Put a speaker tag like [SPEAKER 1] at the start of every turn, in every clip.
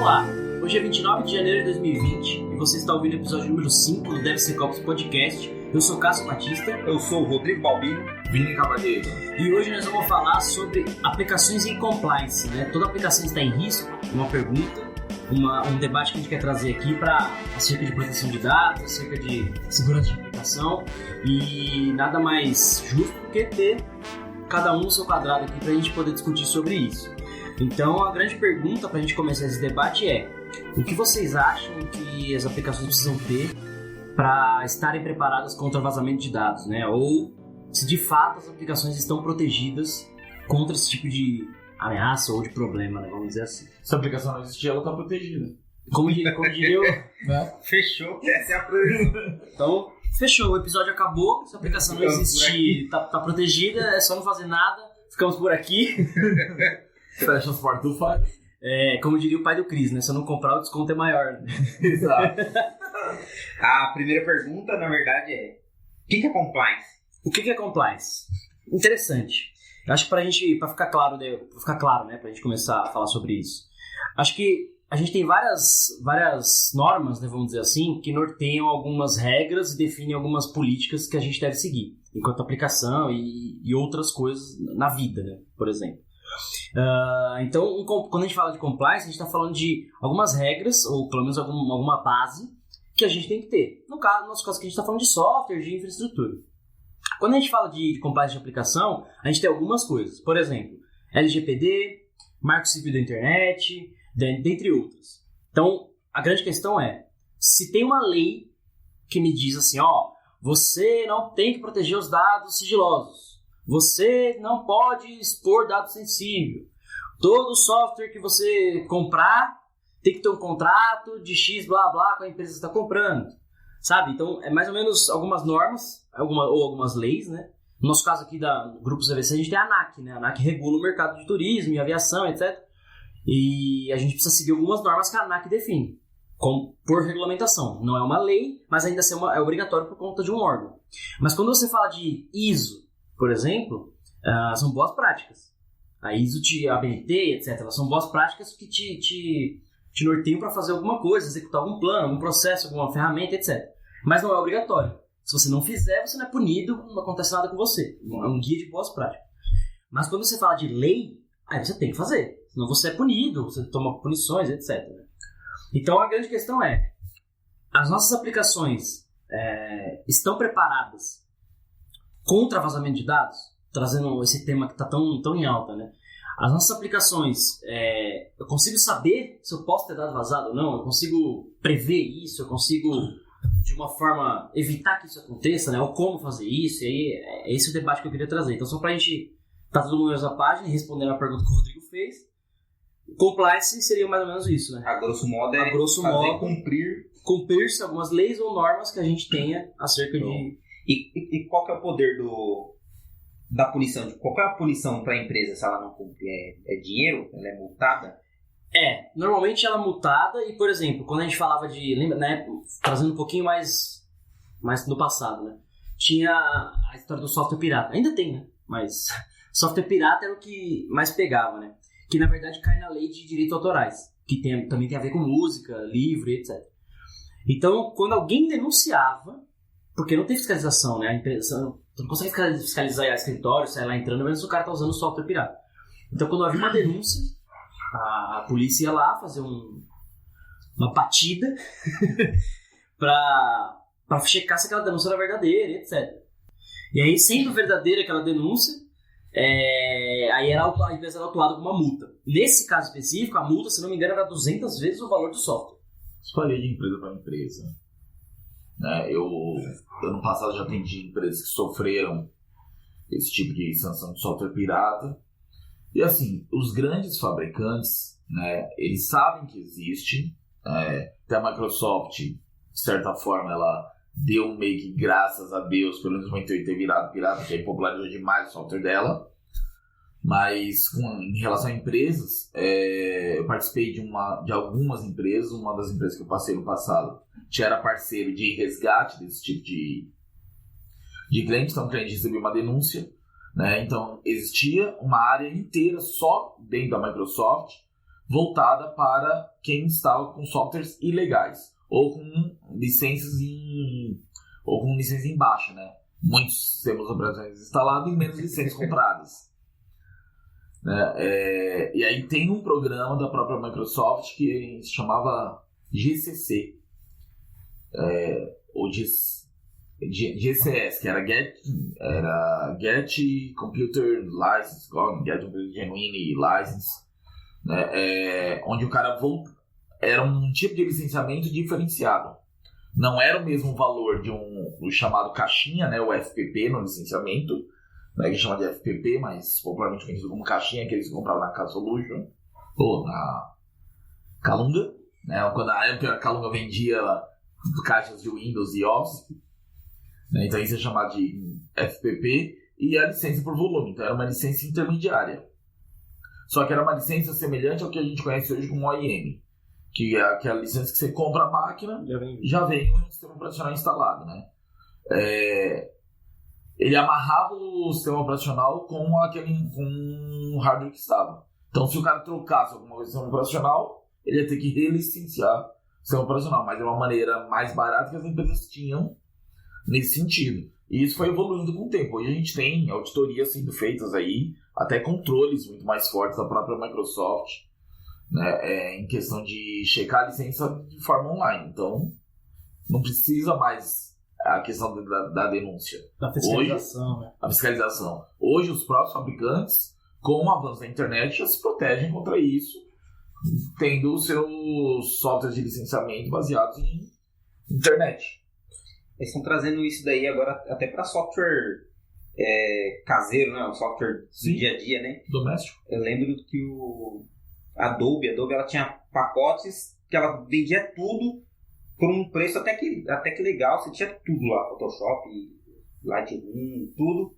[SPEAKER 1] vamos lá. Hoje é 29 de janeiro de 2020 e você está ouvindo o episódio número 5 do DevSecOps Podcast. Eu sou Cássio Batista.
[SPEAKER 2] Eu sou o Rodrigo Balbino.
[SPEAKER 3] Vini Cavaleiro.
[SPEAKER 1] E hoje nós vamos falar sobre aplicações em compliance, né? Toda aplicação está em risco? Uma pergunta, um debate que a gente quer trazer aqui acerca de proteção de dados, acerca de segurança de aplicação, e nada mais justo do que ter cada um o seu quadrado aqui para a gente poder discutir sobre isso. Então a grande pergunta para a gente começar esse debate é: o que vocês acham que as aplicações precisam ter para estarem preparadas contra vazamento de dados, né? Ou se de fato as aplicações estão protegidas contra esse tipo de ameaça ou de problema, né? Vamos dizer assim.
[SPEAKER 3] Se a aplicação não existir, ela está protegida.
[SPEAKER 1] Como diria eu...
[SPEAKER 2] Né? Fechou, essa é a previsão.
[SPEAKER 1] Então, fechou, o episódio acabou, se a aplicação não existir, tá protegida, é só não fazer nada, ficamos por aqui.
[SPEAKER 3] Fecha as portas do Fábio.
[SPEAKER 1] Como diria o pai do Cris, né? Se eu não comprar, o desconto é maior. Né?
[SPEAKER 3] Exato.
[SPEAKER 2] A primeira pergunta, na verdade, é: o que é compliance?
[SPEAKER 1] O que é compliance? Interessante. Eu acho que para ficar claro, né, pra gente começar a falar sobre isso. Acho que a gente tem várias normas, né, vamos dizer assim, que norteiam algumas regras e definem algumas políticas que a gente deve seguir, enquanto aplicação e outras coisas na vida, né, por exemplo. Então, quando a gente fala de compliance, a gente está falando de algumas regras, ou pelo menos alguma base, que a gente tem que ter. No nosso caso aqui, a gente está falando de software, de infraestrutura. Quando a gente fala de compliance de aplicação, a gente tem algumas coisas. Por exemplo, LGPD, Marco Civil da Internet, dentre outras. Então, a grande questão é: se tem uma lei que me diz assim, você não tem que proteger os dados sigilosos, você não pode expor dados sensíveis, todo software que você comprar tem que ter um contrato de X blá blá com a empresa que está comprando, sabe? Então, é mais ou menos algumas normas, ou algumas leis, né? No nosso caso aqui da Grupo CVC, a gente tem a ANAC, né? A ANAC regula o mercado de turismo e aviação, etc. E a gente precisa seguir algumas normas que a ANAC define, por regulamentação. Não é uma lei, mas ainda assim é obrigatório por conta de um órgão. Mas quando você fala de ISO, por exemplo, são boas práticas. A ISO, a ABNT, etc. Elas são boas práticas que te norteiam para fazer alguma coisa, executar algum plano, algum processo, alguma ferramenta, etc. Mas não é obrigatório. Se você não fizer, você não é punido, não acontece nada com você. É um guia de boas práticas. Mas quando você fala de lei, aí você tem que fazer. Senão você é punido, você toma punições, etc. Então a grande questão é: as nossas aplicações estão preparadas contra vazamento de dados? Trazendo esse tema que está tão em alta, né? As nossas aplicações, eu consigo saber se eu posso ter dado vazado ou não? Eu consigo prever isso? Eu consigo, de uma forma, evitar que isso aconteça, né? Ou como fazer isso? E aí, é esse o debate que eu queria trazer. Então, só para a gente estar todo mundo na mesma página e respondendo a pergunta que o Rodrigo fez, compliance seria mais ou menos isso, né?
[SPEAKER 2] A grosso modo
[SPEAKER 1] cumprir-se algumas leis ou normas que a gente tenha acerca de...
[SPEAKER 2] E qual que é o poder da punição? Qual é a punição para a empresa se ela não cumprir? É dinheiro? Ela é multada?
[SPEAKER 1] Normalmente ela é multada. E, por exemplo, quando a gente falava lembra, né, trazendo um pouquinho mais no passado, né? Tinha a história do software pirata. Ainda tem, né? Mas software pirata era o que mais pegava, né? Que na verdade cai na lei de direitos autorais, que também tem a ver com música, livro, etc. Então, quando alguém denunciava, porque não tem fiscalização, né? A empresa não consegue fiscalizar escritório, sair lá entrando, mas o cara tá usando software pirata. Então, quando havia uma denúncia, a polícia ia lá fazer uma batida pra checar se aquela denúncia era verdadeira, etc. E aí, sendo verdadeira aquela denúncia, aí a empresa era autuada com uma multa. Nesse caso específico, a multa, se não me engano, era 200 vezes o valor do software.
[SPEAKER 3] Isso varia de empresa para empresa. Eu, ano passado, já atendi empresas que sofreram esse tipo de sanção de software pirata. E assim, os grandes fabricantes, né, eles sabem que existe. Até a Microsoft, de certa forma, ela deu meio que, graças a Deus, pelo menos muito ter virado pirata, que aí popularizou demais o software dela. Mas em relação a empresas, eu participei de algumas empresas. Uma das empresas que eu passei no passado já era parceiro de resgate desse tipo de cliente. Então o cliente recebeu uma denúncia, né? Então existia uma área inteira só dentro da Microsoft voltada para quem estava com softwares ilegais ou com licenças em baixa, né? Muitos sistemas operacionais instalados e menos licenças compradas. Né? E aí tem um programa da própria Microsoft que se chamava GCC, ou GCS, que era Get Computer License, Get Computer Genuine License, né? Onde o cara era um tipo de licenciamento diferenciado. Não era o mesmo valor de o chamado caixinha, né, o FPP no licenciamento, né, que chama de FPP, mas popularmente conhecido como caixinha, que eles compravam na Casolution ou na Calunga, né, quando na época a Calunga vendia caixas de Windows e Office, né, então isso é chamado de FPP, e a licença por volume, então era uma licença intermediária. Só que era uma licença semelhante ao que a gente conhece hoje como OEM, que é aquela licença que você compra a máquina, já vem um sistema operacional instalado, né? Ele amarrava o sistema operacional com o hardware que estava. Então, se o cara trocasse alguma coisa do sistema operacional, ele ia ter que relicenciar o sistema operacional, mas é uma maneira mais barata que as empresas tinham nesse sentido. E isso foi evoluindo com o tempo. Hoje a gente tem auditorias sendo feitas aí, até controles muito mais fortes da própria Microsoft, né, em questão de checar a licença de forma online. Então, não precisa mais a questão da denúncia.
[SPEAKER 1] Da fiscalização,
[SPEAKER 3] hoje, né? A fiscalização. Hoje, os próprios fabricantes, com o avanço da internet, já se protegem contra isso, tendo os seus softwares de licenciamento baseados em internet.
[SPEAKER 2] Eles estão trazendo isso daí agora até para software caseiro, né? O software do dia a dia, né?
[SPEAKER 3] Doméstico.
[SPEAKER 2] Eu lembro que a Adobe ela tinha pacotes que ela vendia tudo por um preço até que legal. Você tinha tudo lá, Photoshop, Lightroom, tudo.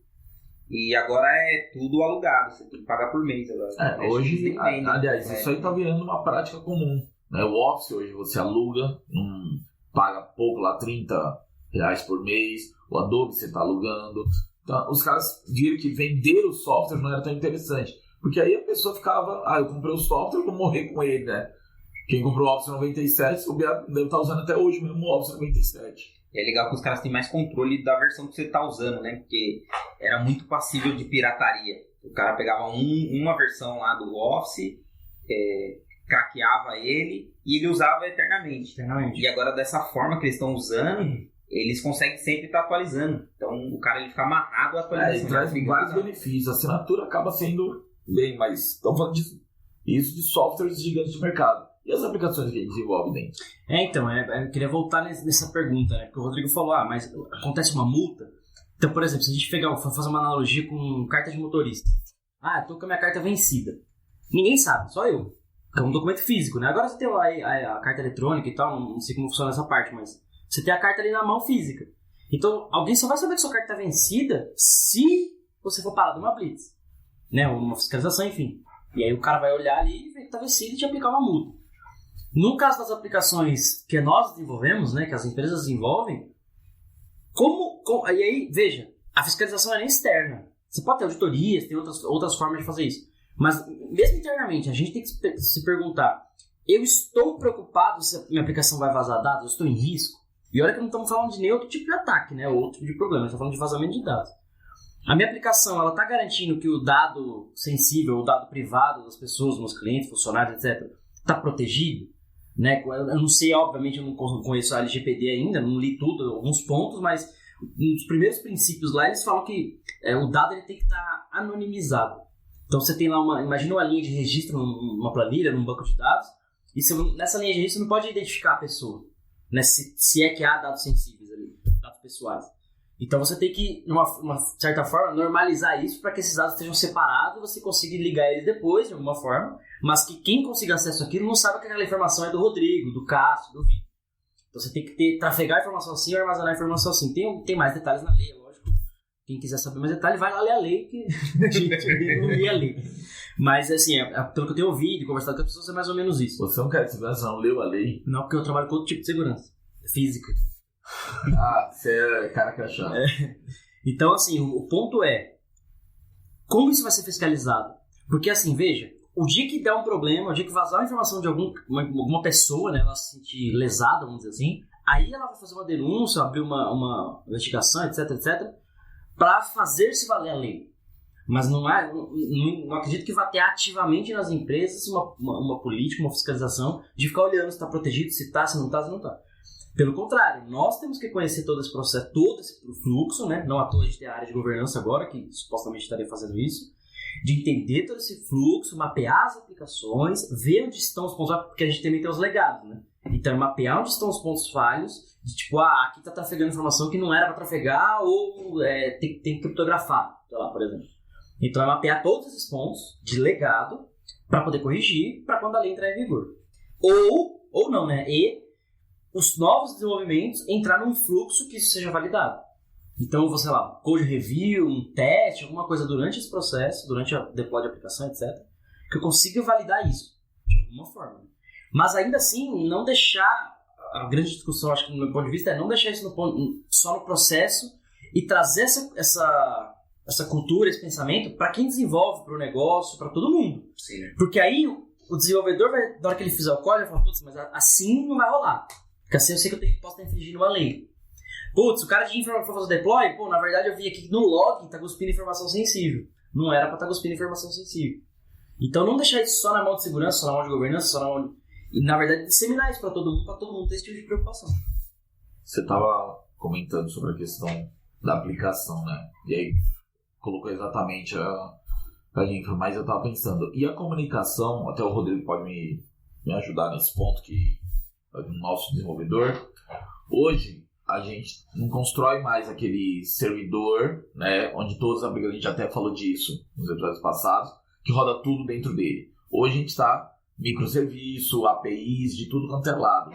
[SPEAKER 2] E agora é tudo alugado, você tem que pagar por mês agora.
[SPEAKER 3] Hoje, aliás, isso aí está virando uma prática comum, né? O Office hoje você aluga, paga pouco lá, R$30 por mês. O Adobe você está alugando. Então, os caras viram que vender o software não era tão interessante. Porque aí a pessoa ficava, eu comprei o software, eu vou morrer com ele, né? Quem comprou o Office 97, deve estar usando até hoje mesmo o Office 97.
[SPEAKER 2] É legal que os caras têm mais controle da versão que você está usando, né? Porque era muito passível de pirataria. O cara pegava uma versão lá do Office, craqueava ele e ele usava eternamente. E agora, dessa forma que eles estão usando, eles conseguem sempre estar atualizando. Então, o cara ele fica amarrado à atualização.
[SPEAKER 3] E traz vários benefícios. A assinatura acaba sendo bem, mas estamos falando isso de softwares gigantes de mercado. E as aplicações que ele desenvolve dentro?
[SPEAKER 1] Então, eu queria voltar nessa pergunta, né? Porque o Rodrigo falou, mas acontece uma multa? Então, por exemplo, se a gente for fazer uma analogia com carta de motorista. Eu tô com a minha carta vencida. Ninguém sabe, só eu. É um documento físico, né? Agora você tem a carta eletrônica e tal, não sei como funciona essa parte, mas você tem a carta ali na mão física. Então, alguém só vai saber que sua carta está vencida se você for parado numa blitz, né? Ou numa fiscalização, enfim. E aí o cara vai olhar ali e ver que está vencido e te aplicar uma multa. No caso das aplicações que nós desenvolvemos, né, que as empresas desenvolvem, e aí, veja, a fiscalização é nem externa. Você pode ter auditorias, tem outras formas de fazer isso. Mas, mesmo internamente, a gente tem que se perguntar, eu estou preocupado se a minha aplicação vai vazar dados? Eu estou em risco? E olha que não estamos falando de nenhum outro tipo de ataque, né, ou outro tipo de problema, estamos falando de vazamento de dados. A minha aplicação, ela está garantindo que o dado sensível, o dado privado das pessoas, meus clientes, funcionários, etc., está protegido? Né? Eu não sei, obviamente, eu não conheço a LGPD ainda, não li tudo, alguns pontos, mas um dos primeiros princípios lá, eles falam que o dado ele tem que estar anonimizado. Então você tem lá imagina uma linha de registro numa planilha, num banco de dados, e nessa linha de registro você não pode identificar a pessoa, né? Se é que há dados sensíveis ali, dados pessoais. Então você tem que, de uma certa forma, normalizar isso para que esses dados estejam separados e você consiga ligar eles depois, de alguma forma, mas que quem consiga acesso àquilo não saiba que aquela informação é do Rodrigo, do Cássio, do Vitor. Então você tem que trafegar a informação assim ou armazenar a informação assim. Tem mais detalhes na lei, lógico. Quem quiser saber mais detalhes, vai lá ler a lei, que a gente não lê a lei. Mas, assim, pelo que eu tenho ouvido e conversado com as pessoas, é mais ou menos isso.
[SPEAKER 3] Você é um cara de segurança, não leu a lei?
[SPEAKER 1] Não, porque eu trabalho com outro tipo de segurança. Física.
[SPEAKER 3] Você é cara crachado.
[SPEAKER 1] Então, assim, o ponto é, como isso vai ser fiscalizado? Porque, assim, veja, o dia que der um problema, o dia que vazar a informação de alguma pessoa, né, ela se sentir lesada, vamos dizer assim, aí ela vai fazer uma denúncia, abrir uma investigação, etc, para fazer-se valer a lei. Mas não acredito que vá ter ativamente nas empresas uma política, uma fiscalização de ficar olhando se está protegido, se está, se não está. Pelo contrário, nós temos que conhecer todo esse processo, todo esse fluxo, né? Não à toa a gente tem a área de governança agora, que supostamente estaria fazendo isso, de entender todo esse fluxo, mapear as aplicações, ver onde estão os pontos, porque a gente também tem os legados, né? Então, mapear onde estão os pontos falhos, de tipo, aqui está trafegando informação que não era para trafegar ou tem que criptografar, sei lá, por exemplo. Então, é mapear todos esses pontos de legado para poder corrigir para quando a lei entrar em vigor. Ou não, né? E os novos desenvolvimentos entrar num fluxo que isso seja validado. Então, sei lá, code review, um teste, alguma coisa durante esse processo, durante a deploy de aplicação, etc., que eu consiga validar isso, de alguma forma. Mas ainda assim, não deixar, a grande discussão, acho que do meu ponto de vista, é não deixar isso só no processo e trazer essa cultura, esse pensamento para quem desenvolve, para o negócio, para todo mundo.
[SPEAKER 2] Sim.
[SPEAKER 1] Porque aí o desenvolvedor, na hora que ele fizer o código, ele vai falar, putz, mas assim não vai rolar. Porque assim eu sei que eu posso estar infringindo uma lei. Putz, o cara de infra foi fazer o deploy, na verdade eu vi aqui que no log tá cuspindo informação sensível. Não era pra estar cuspindo informação sensível. Então não deixar isso só na mão de segurança, só na mão de governança, só na mão de... E na verdade disseminar isso pra todo mundo ter esse tipo de preocupação.
[SPEAKER 3] Você estava comentando sobre a questão da aplicação, né? E aí colocou exatamente a infra, mas eu estava pensando, e a comunicação, até o Rodrigo pode me ajudar nesse ponto, que o nosso desenvolvedor, hoje a gente não constrói mais aquele servidor, né, onde todos os aplicativos, a gente até falou disso nos episódios passados, que roda tudo dentro dele. Hoje a gente está microserviço, APIs, de tudo quanto é lado.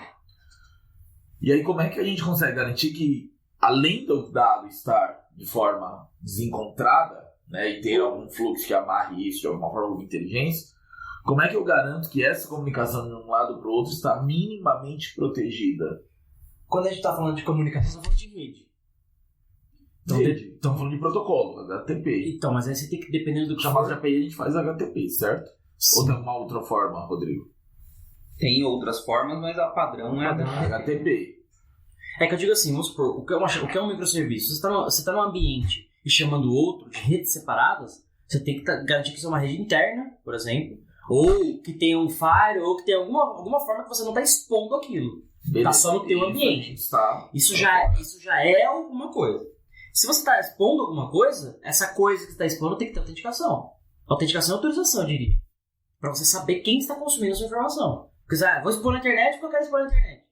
[SPEAKER 3] E aí como é que a gente consegue garantir que, além do dado estar de forma desencontrada, né, e ter algum fluxo que amarre isso de alguma forma, alguma inteligência, como é que eu garanto que essa comunicação de um lado para o outro está minimamente protegida?
[SPEAKER 1] Quando a gente está falando de comunicação, você está falando de rede.
[SPEAKER 3] Estamos falando de protocolo, HTTP.
[SPEAKER 1] Então, mas aí você tem que, dependendo do que
[SPEAKER 3] chamado de API, a gente faz HTTP, certo? Sim. Ou tem uma outra forma, Rodrigo?
[SPEAKER 2] Tem outras formas, mas a padrão é
[SPEAKER 3] HTTP.
[SPEAKER 1] É que eu digo assim, vamos supor, o que é um microserviço? Você está num ambiente e chamando outro de redes separadas, você tem que garantir que isso é uma rede interna, por exemplo, ou que tem um fire, ou que tem alguma forma que você não está expondo aquilo. Está só no teu ambiente. Isso já é alguma coisa. Se você está expondo alguma coisa, essa coisa que você está expondo tem que ter autenticação. Autenticação e autorização, eu diria. Para você saber quem está consumindo a sua informação. Porque vou expor na internet porque eu quero expor na internet.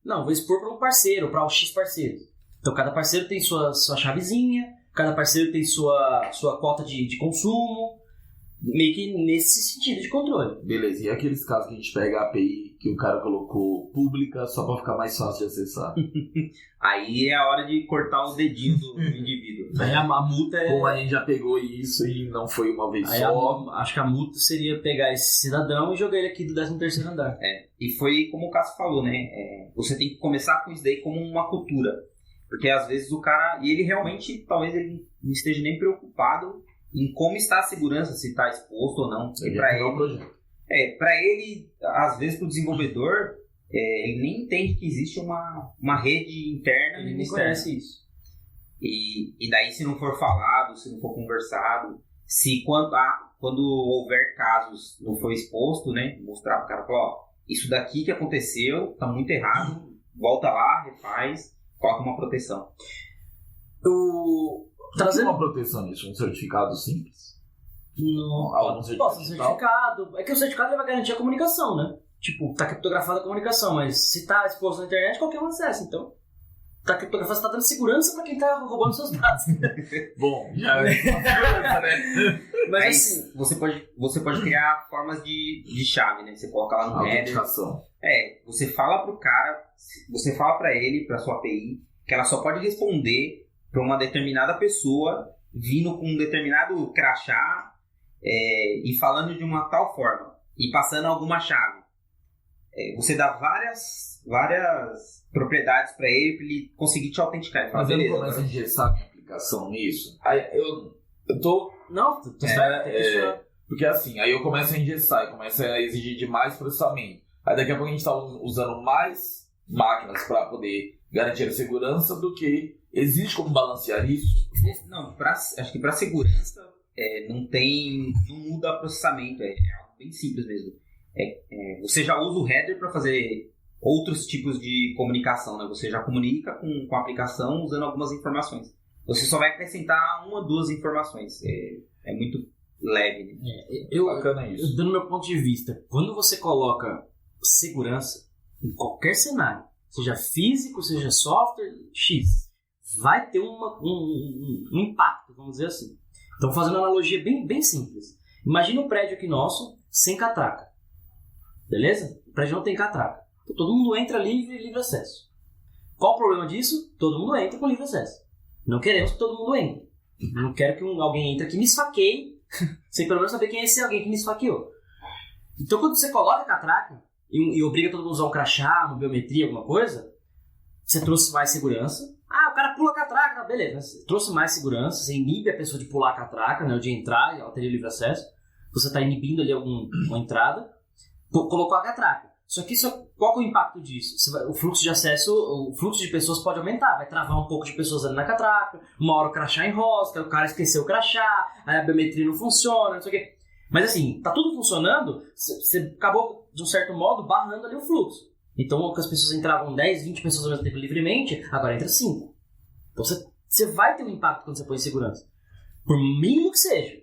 [SPEAKER 1] Não, vou expor para um parceiro, para o X parceiro. Então cada parceiro tem sua chavezinha, cada parceiro tem sua cota de consumo, meio que nesse sentido de controle.
[SPEAKER 3] Beleza, e aqueles casos que a gente pega a API que o cara colocou pública só para ficar mais fácil de acessar?
[SPEAKER 2] Aí é a hora de cortar o dedinho do indivíduo.
[SPEAKER 1] Aí a multa é...
[SPEAKER 3] Como a gente já pegou isso e não foi uma vez
[SPEAKER 1] aí
[SPEAKER 3] só...
[SPEAKER 1] Acho que a multa seria pegar esse cidadão e jogar ele aqui do 13º andar.
[SPEAKER 2] E foi como o Cássio falou, né? Você tem que começar com isso daí como uma cultura. Porque às vezes o cara... E ele realmente, talvez ele não esteja nem preocupado em como está a segurança, se está exposto ou não. Para ele, às vezes para o desenvolvedor, ele nem entende que existe uma rede interna.
[SPEAKER 1] Ele nem conhece isso.
[SPEAKER 2] E daí, se não for falado, se não for conversado, se quando houver casos não for exposto, né, mostrar para o cara, falar, isso daqui que aconteceu, está muito errado, volta lá, refaz, coloca uma proteção.
[SPEAKER 3] Trazendo uma proteção nisso, um certificado simples?
[SPEAKER 1] Não,
[SPEAKER 3] algum
[SPEAKER 1] certificado. É que o certificado ele vai garantir a comunicação, né? Tipo, tá criptografada a comunicação, mas se tá exposto na internet, qualquer um acessa, então. Tá criptografado, você tá dando segurança pra quem tá roubando seus dados.
[SPEAKER 3] Bom, já é segurança, né?
[SPEAKER 2] Mas assim, você pode criar formas de chave, né? Você coloca lá no header. Você fala pro cara, você fala pra ele, pra sua API, que ela só pode responder para uma determinada pessoa vindo com um determinado crachá e falando de uma tal forma e passando alguma chave. Você dá várias propriedades para ele conseguir te autenticar.
[SPEAKER 3] Mas eu não começo a engessar minha aplicação nisso. Aí eu tô...
[SPEAKER 1] Não, tô certo.
[SPEAKER 3] Porque assim, aí eu começo a engessar, eu começo a exigir de mais processamento. Aí daqui a pouco a gente está usando mais máquinas para poder garantir a segurança do que existe como balancear isso.
[SPEAKER 2] Não, acho que para segurança não muda processamento, é algo bem simples mesmo. Você já usa o header para fazer outros tipos de comunicação, né? Você já comunica com a aplicação usando algumas informações. Você só vai acrescentar 1 ou 2 informações. É muito leve, né?
[SPEAKER 3] Bacana isso.
[SPEAKER 1] Do meu ponto de vista, quando você coloca segurança em qualquer cenário, seja físico, seja software, X, vai ter um impacto, vamos dizer assim. Então, fazendo uma analogia bem simples. Imagina um prédio aqui nosso sem catraca. Beleza? O prédio não tem catraca. Então, todo mundo entra livre acesso. Qual o problema disso? Todo mundo entra com livre acesso. Não queremos que todo mundo entre. Não quero que alguém entre aqui e me esfaqueie, sem pelo menos saber quem é esse alguém que me esfaqueou. Então, quando você coloca a catraca e obriga todo mundo a usar um crachá, uma biometria, alguma coisa, você trouxe mais segurança. O cara pula a catraca, tá, beleza. Você trouxe mais segurança, você inibe a pessoa de pular a catraca, né, de entrar, ela teria livre acesso. Você está inibindo ali uma entrada, colocou a catraca. Só que qual é o impacto disso? O fluxo de acesso, o fluxo de pessoas pode aumentar, vai travar um pouco de pessoas ali na catraca, uma hora o crachá enrosca, o cara esqueceu o crachá, aí a biometria não funciona, não sei o quê. Mas assim, tá tudo funcionando, você acabou, de um certo modo, barrando ali o fluxo. Então, as pessoas entravam 10, 20 pessoas ao mesmo tempo livremente, agora entra 5. Então, você vai ter um impacto quando você põe segurança. Por mínimo que seja.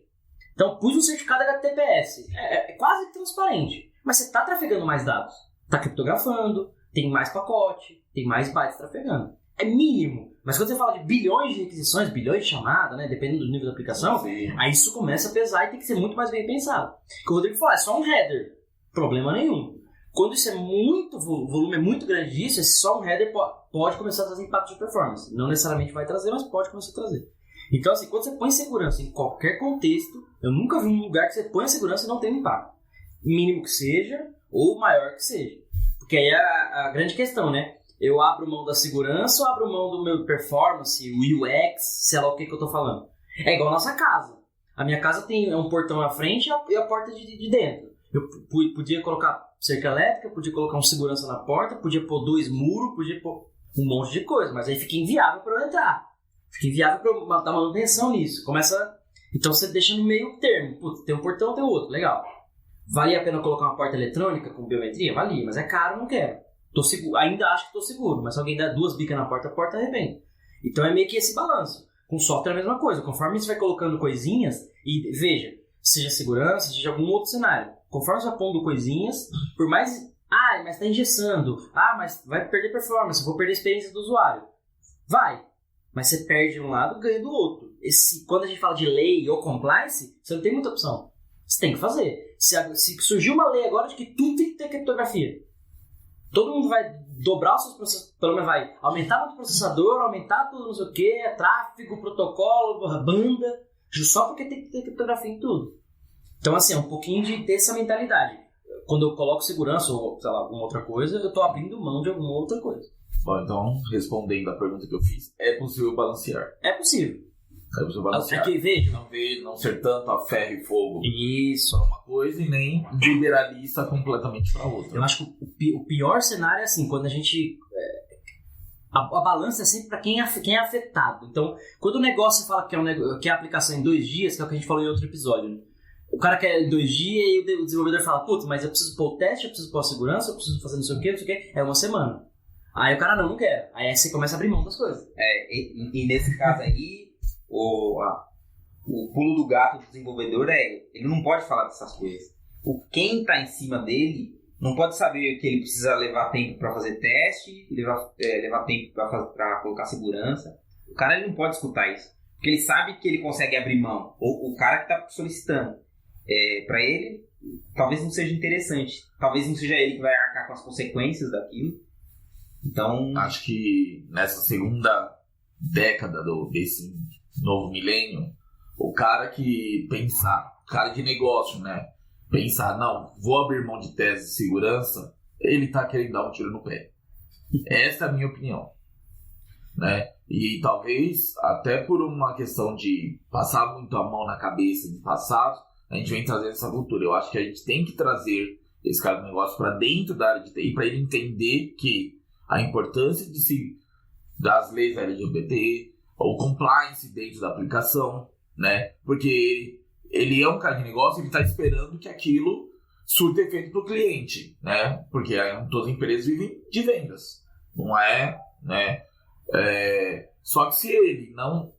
[SPEAKER 1] Então, pus um certificado HTTPS. É quase transparente. Mas você está trafegando mais dados. Está criptografando, tem mais pacote, tem mais bytes trafegando. É mínimo. Mas quando você fala de bilhões de requisições, bilhões de chamadas, né, dependendo do nível da aplicação, aí isso começa a pesar e tem que ser muito mais bem pensado. Como o Rodrigo falou, é só um header. Problema nenhum. Quando isso o volume é muito grande disso, esse só um header pode começar a trazer impacto de performance. Não necessariamente vai trazer, mas pode começar a trazer. Então, assim, quando você põe segurança em qualquer contexto, eu nunca vi um lugar que você põe a segurança e não tem impacto. Mínimo que seja, ou maior que seja. Porque aí é a grande questão, né? Eu abro mão da segurança ou abro mão do meu performance, o UX, sei lá o que eu tô falando. É igual a nossa casa. A minha casa tem um portão na frente e a porta de dentro. Eu podia colocar cerca elétrica, podia colocar um segurança na porta, podia pôr 2 muros, podia pôr um monte de coisa, mas aí fica inviável para eu entrar. Fica inviável para eu dar manutenção nisso. Então você deixa no meio termo. Putz, tem um portão, tem outro, legal. Valia a pena colocar uma porta eletrônica com biometria? Valia, mas é caro, não quero. Ainda acho que estou seguro, mas se alguém der 2 bicas na porta, a porta arrebenta. Então é meio que esse balanço. Com software é a mesma coisa. Conforme você vai colocando coisinhas, e veja, seja segurança, seja algum outro cenário. Conforme você vai pondo coisinhas, por mais... mas está engessando. Mas vai perder performance, vou perder a experiência do usuário. Vai. Mas você perde de um lado, ganha do outro. Quando a gente fala de lei ou compliance, você não tem muita opção. Você tem que fazer. Se surgiu uma lei agora de que tudo tem que ter criptografia, todo mundo vai dobrar os seus processadores, pelo menos vai aumentar muito o processador, aumentar tudo, não sei o que, tráfego, protocolo, banda, só porque tem que ter criptografia em tudo. Então, assim, é um pouquinho de ter essa mentalidade. Quando eu coloco segurança ou, sei lá, alguma outra coisa, eu estou abrindo mão de alguma outra coisa.
[SPEAKER 3] Bom, então, respondendo a pergunta que eu fiz, é possível balancear?
[SPEAKER 1] É possível.
[SPEAKER 3] É possível balancear.
[SPEAKER 1] Aqui, veja.
[SPEAKER 3] Não ser tanto a ferro e fogo
[SPEAKER 1] Isso.
[SPEAKER 3] para uma coisa e nem liberalista completamente para outra.
[SPEAKER 1] Eu acho que o pior cenário é assim, quando a gente... A balança é sempre para quem é afetado. Então, quando o negócio fala que é a aplicação em 2 dias, que é o que a gente falou em outro episódio, né? O cara quer 2 dias e o desenvolvedor fala, putz, mas eu preciso pôr o teste, eu preciso pôr a segurança, eu preciso fazer não sei o que, é 1 semana. Aí o cara não quer. Aí você começa a abrir mão das coisas.
[SPEAKER 2] E nesse caso aí, o pulo do gato do desenvolvedor ele não pode falar dessas coisas. Quem está em cima dele não pode saber que ele precisa levar tempo para fazer teste, levar tempo para colocar segurança. O cara ele não pode escutar isso. Porque ele sabe que ele consegue abrir mão. O cara que está solicitando. Para ele, talvez não seja interessante. Talvez não seja ele que vai arcar com as consequências daquilo. Então...
[SPEAKER 3] Acho que nessa segunda década desse novo milênio, o cara que pensar, o cara de negócio, né? Pensar, não, vou abrir mão de tese de segurança, ele tá querendo dar um tiro no pé. Essa é a minha opinião. Né? E talvez, até por uma questão de passar muito a mão na cabeça de passado, a gente vem trazendo essa cultura. Eu acho que a gente tem que trazer esse cara do negócio para dentro da área de TI, para ele entender que a importância das leis LGBT, ou compliance dentro da aplicação, né? Porque ele é um cara de negócio, ele está esperando que aquilo surta efeito para o cliente, né? Porque todas as empresas vivem de vendas, não é, né? Só que se ele não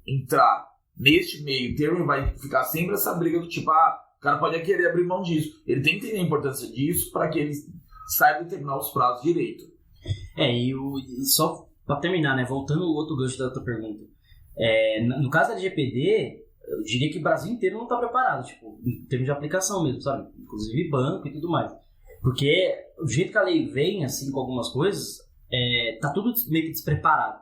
[SPEAKER 3] entrar neste meio termo, vai ficar sempre essa briga do tipo, o cara pode querer abrir mão disso. Ele tem que entender a importância disso para que ele saiba determinar os prazos direito.
[SPEAKER 1] E só para terminar, né? Voltando ao outro gancho da tua pergunta. No caso da LGPD, eu diria que o Brasil inteiro não está preparado, tipo, em termos de aplicação mesmo, sabe? Inclusive banco e tudo mais. Porque o jeito que a lei vem, assim, com algumas coisas, tá tudo meio que despreparado.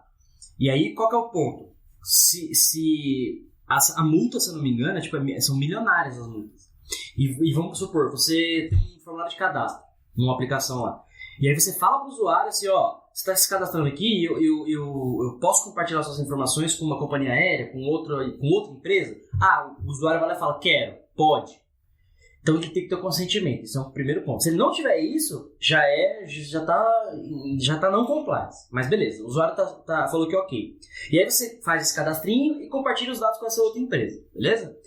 [SPEAKER 1] E aí, qual que é o ponto? Se a multa, se eu não me engano, são milionárias as multas. E vamos supor, você tem um formulário de cadastro numa aplicação lá. E aí você fala para o usuário assim, você está se cadastrando aqui, eu posso compartilhar suas informações com uma companhia aérea, com outra empresa? O usuário vai lá e fala, quero, pode. Então ele tem que ter o consentimento, esse é o primeiro ponto. Se ele não tiver isso, já tá não compliance. Mas beleza, o usuário falou que é ok. E aí você faz esse cadastrinho e compartilha os dados com essa outra empresa, beleza?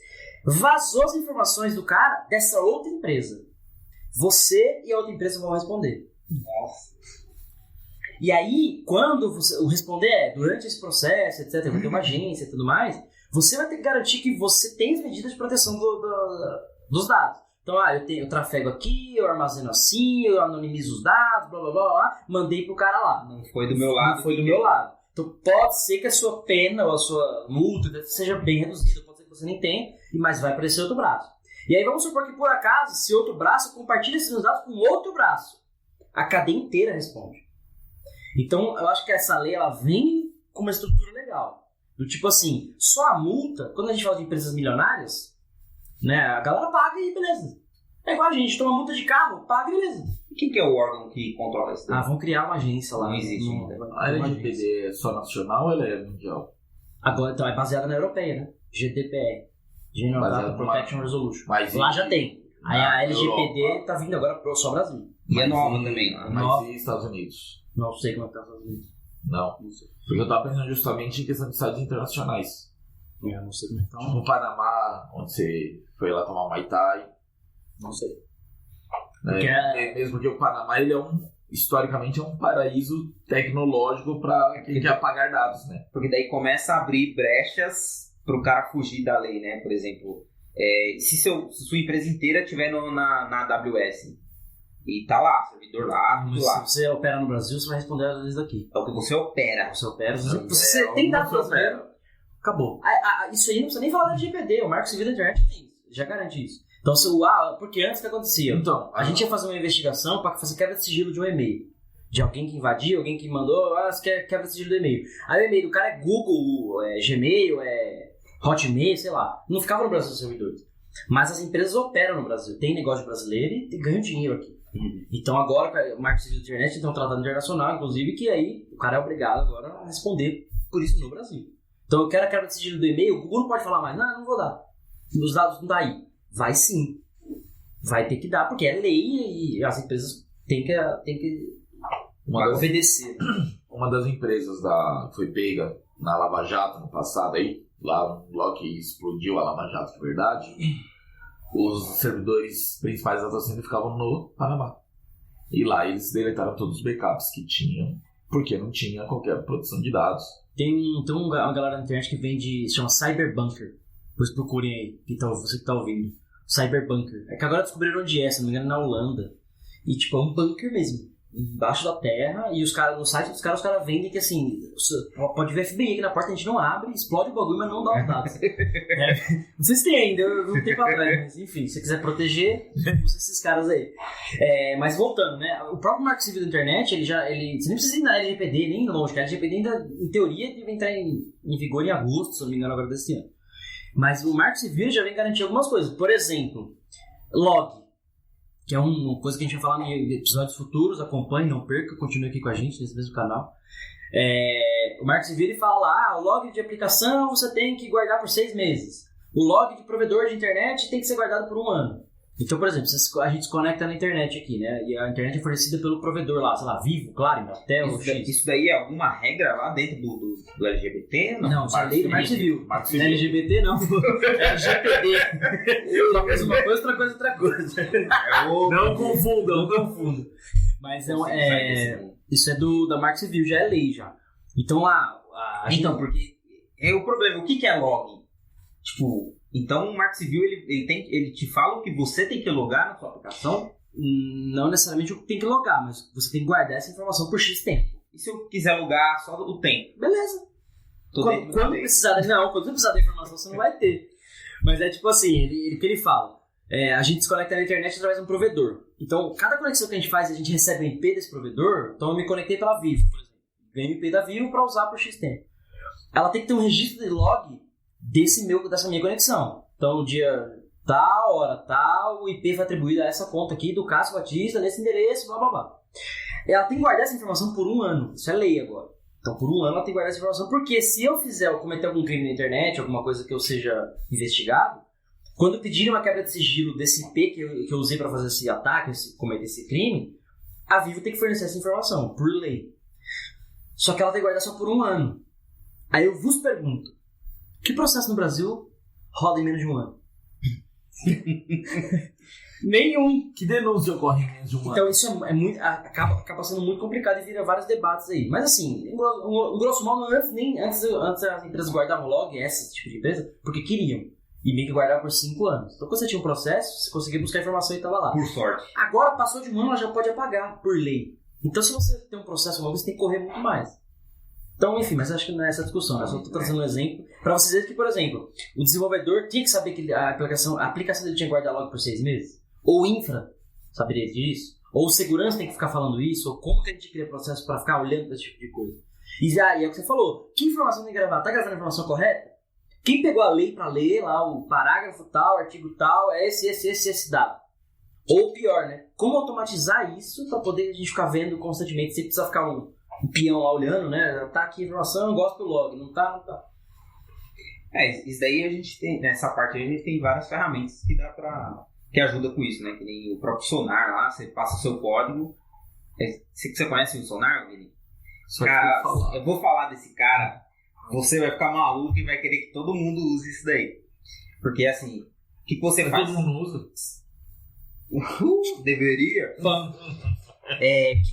[SPEAKER 1] Vazou as informações do cara dessa outra empresa. Você e a outra empresa vão responder.
[SPEAKER 2] Nossa.
[SPEAKER 1] E aí, quando o responder durante esse processo, etc., vai ter uma agência e tudo mais, você vai ter que garantir que você tem as medidas de proteção dos dados. Então, eu trafego aqui, eu armazeno assim, eu anonimizo os dados, blá, blá, blá, blá, mandei pro cara lá.
[SPEAKER 2] Não foi do meu lado.
[SPEAKER 1] Não foi do meu lado. Então, pode ser que a sua pena ou a sua multa seja bem reduzida, pode ser que você nem tenha, mas vai para esse outro braço. E aí, vamos supor que, por acaso, esse outro braço compartilha esses dados com outro braço. A cadeia inteira responde. Então, eu acho que essa lei, ela vem com uma estrutura legal. Do tipo assim, só a multa, quando a gente fala de empresas milionárias, né, a galera paga e beleza. É igual a gente toma multa de carro, paga e beleza.
[SPEAKER 2] E quem que é o órgão que controla isso?
[SPEAKER 1] Vão criar uma agência lá.
[SPEAKER 2] Não existe.
[SPEAKER 3] A LGPD é só nacional ou ela é mundial?
[SPEAKER 1] Agora, então, é baseada na europeia, né? GDPR. General Data Protection Resolution. Lá já tem. Aí a LGPD tá vindo agora só Brasil.
[SPEAKER 2] E é nova também.
[SPEAKER 3] Mas e Estados Unidos?
[SPEAKER 1] Não sei como é que tá os Estados Unidos.
[SPEAKER 3] Não sei. Porque eu tava pensando justamente em questão de sites internacionais.
[SPEAKER 1] Eu não sei como é que tá.
[SPEAKER 3] Tipo no Panamá, onde você foi lá tomar Muay Thai.
[SPEAKER 1] Não sei.
[SPEAKER 3] Mesmo porque o Panamá, ele historicamente, é um paraíso tecnológico para quem quer apagar dados, né?
[SPEAKER 2] Porque daí começa a abrir brechas pro cara fugir da lei, né? Por exemplo, se sua empresa inteira estiver na AWS e tá lá, servidor lá, tudo lá.
[SPEAKER 1] Se você opera no Brasil, você vai responder às vezes aqui.
[SPEAKER 2] É o que você opera.
[SPEAKER 1] Você tem dados brasileiros. Acabou. Isso aí não precisa nem falar da LGPD. O Marco Civil da Internet tem isso. Já garante isso. Então, porque antes o que acontecia? Então, a gente ia fazer uma investigação para fazer quebra de sigilo de um e-mail. De alguém que invadiu, alguém que mandou, você quebra de sigilo do e-mail. Aí o e-mail do cara é Google, Gmail, Hotmail, sei lá. Não ficava no Brasil os servidores. Mas as empresas operam no Brasil. Tem negócio brasileiro e ganham dinheiro aqui. Então agora, o Marco Civil da Internet tem um tratado internacional, inclusive, que aí o cara é obrigado agora a responder por isso no Brasil. Então eu quero a quebra de sigilo do e-mail, o Google não pode falar mais, não vou dar. Os dados não dá aí. Vai sim. Vai ter que dar, porque é lei e as empresas têm que obedecer.
[SPEAKER 3] Uma das empresas que foi pega na Lava Jato no passado aí, logo que explodiu a Lava Jato de verdade, os servidores principais da data center ficavam no Panamá. E lá eles deletaram todos os backups que tinham, porque não tinha qualquer produção de dados.
[SPEAKER 1] Tem uma galera na internet que vende, se chama Cyberbunker. Depois procurem aí, você que tá ouvindo. Cyberbunker. É que agora descobriram onde se não me engano, na Holanda. E tipo, é um bunker mesmo. Embaixo da terra. E os caras, no site dos caras, os caras vendem que assim, pode ver FBI aqui na porta, a gente não abre, explode o bagulho, mas não dá os dados. Não sei se tem ainda, eu não tenho pra trás, mas enfim, se você quiser proteger, usa esses caras aí. Mas voltando, né? O próprio Marco Civil da Internet, você nem precisa ir na LGPD, nem longe, a LGPD ainda, em teoria, deve entrar em vigor em agosto, se não me engano, agora desse ano. Mas o Marco Civil já vem garantir algumas coisas. Por exemplo, log, que é uma coisa que a gente vai falar em episódios futuros. Acompanhe, não perca, continue aqui com a gente nesse mesmo canal. O Marco Civil ele fala lá, o log de aplicação você tem que guardar por 6 meses. O log de provedor de internet tem que ser guardado por 1 ano. Então, por exemplo, a gente se conecta na internet aqui, né? E a internet é fornecida pelo provedor lá, sei lá, Vivo, Claro, Embratel, X.
[SPEAKER 2] Isso daí é alguma regra lá dentro do LGBT?
[SPEAKER 1] Não, isso é lei do Marco Civil.
[SPEAKER 3] Marco
[SPEAKER 1] Não
[SPEAKER 3] Civil.
[SPEAKER 1] é LGBT, não. É LGPD. Uma coisa, outra coisa, outra coisa.
[SPEAKER 3] Não confundam.
[SPEAKER 1] Não confundo. Mas isso é da Marco Civil, já é lei já. Então,
[SPEAKER 2] Então, porque é o problema. O que é log? Tipo, então o Marco Civil ele te fala o que você tem que logar na sua aplicação?
[SPEAKER 1] Não necessariamente o que tem que logar, mas você tem que guardar essa informação por X tempo.
[SPEAKER 2] E se eu quiser logar só o tempo?
[SPEAKER 1] Beleza.
[SPEAKER 2] Quando
[SPEAKER 1] precisar da informação, você não vai ter. Mas é tipo assim, o que ele fala? A gente se conecta na internet através de um provedor. Então, cada conexão que a gente faz, a gente recebe o IP desse provedor. Então, eu me conectei pela Vivo, por exemplo. Ganhei o IP da Vivo para usar por X tempo. Ela tem que ter um registro de log dessa minha conexão. Então, no dia tal, hora tal, o IP foi atribuído a essa conta aqui do Cássio Batista, nesse endereço, blá blá blá. Ela tem que guardar essa informação por 1 ano. Isso é lei agora. Então, por 1 ano, ela tem que guardar essa informação. Porque se eu cometer algum crime na internet, alguma coisa que eu seja investigado, quando pedirem uma quebra de sigilo desse IP que eu usei para fazer esse ataque, cometer esse crime, a Vivo tem que fornecer essa informação, por lei. Só que ela tem que guardar só por 1 ano. Aí eu vos pergunto, que processo no Brasil roda em menos de 1 ano? Nenhum.
[SPEAKER 3] Que denúncia ocorre em menos de 1 ano?
[SPEAKER 1] Então isso acaba sendo muito complicado e vira vários debates aí. Mas assim, em grosso modo, antes as empresas guardavam log, esse tipo de empresa, porque queriam. E meio que guardava por 5 anos. Então quando você tinha um processo, você conseguia buscar a informação e estava lá.
[SPEAKER 2] Por sorte.
[SPEAKER 1] Agora passou de 1 ano, ela já pode apagar, por lei. Então se você tem um processo novo, você tem que correr muito mais. Então, enfim, mas acho que não é essa discussão, né? Só estou trazendo um exemplo para vocês verem que, por exemplo, o desenvolvedor tinha que saber que a aplicação dele tinha que guardar log por 6 meses. Ou o infra saberia disso. Ou o segurança tem que ficar falando isso. Ou como que a gente cria processo para ficar olhando para esse tipo de coisa. E é o que você falou. Que informação tem que gravar? Tá gravando a informação correta? Quem pegou a lei para ler lá, o parágrafo tal, artigo tal, é esse dado. Ou pior, né? Como automatizar isso para poder a gente ficar vendo constantemente, sem precisar ficar um peão lá olhando, né? Tá aqui a informação, gosto do log, não tá.
[SPEAKER 2] Isso daí a gente tem, nessa parte aí, a gente tem várias ferramentas que dá que ajuda com isso, né? Que nem o próprio Sonar lá, você passa o seu código. Você conhece o Sonar, Vini? Cara, eu vou falar desse cara, você vai ficar maluco e vai querer que todo mundo use isso daí. Porque assim, o que você faz?
[SPEAKER 3] Todo mundo usa?
[SPEAKER 2] Deveria. O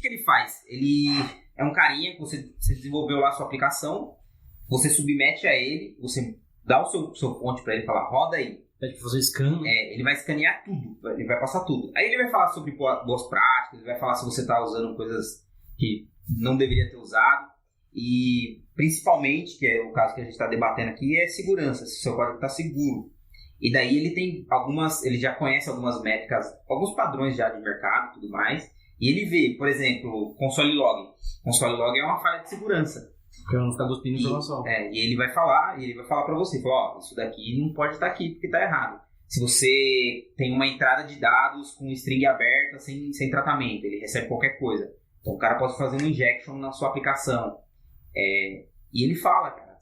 [SPEAKER 2] que ele faz? Ele é um carinha que você desenvolveu lá a sua aplicação, você submete a ele, você dá o seu fonte para ele falar, roda aí.
[SPEAKER 1] Pede pra fazer scan.
[SPEAKER 2] Ele vai escanear tudo, ele vai passar tudo. Aí ele vai falar sobre boas práticas, ele vai falar se você está usando coisas que não deveria ter usado. E principalmente, que é o caso que a gente está debatendo aqui, é segurança, se o seu código está seguro. E daí ele já conhece algumas métricas, alguns padrões já de mercado e tudo mais. E ele vê, por exemplo, console log. Console log é uma falha de segurança.
[SPEAKER 1] Pra não ficar cuspindo informação.
[SPEAKER 2] E ele vai falar para você, isso daqui não pode estar aqui porque está errado. Se você tem uma entrada de dados com string aberta sem tratamento, ele recebe qualquer coisa. Então o cara pode fazer um injection na sua aplicação. E ele fala, cara,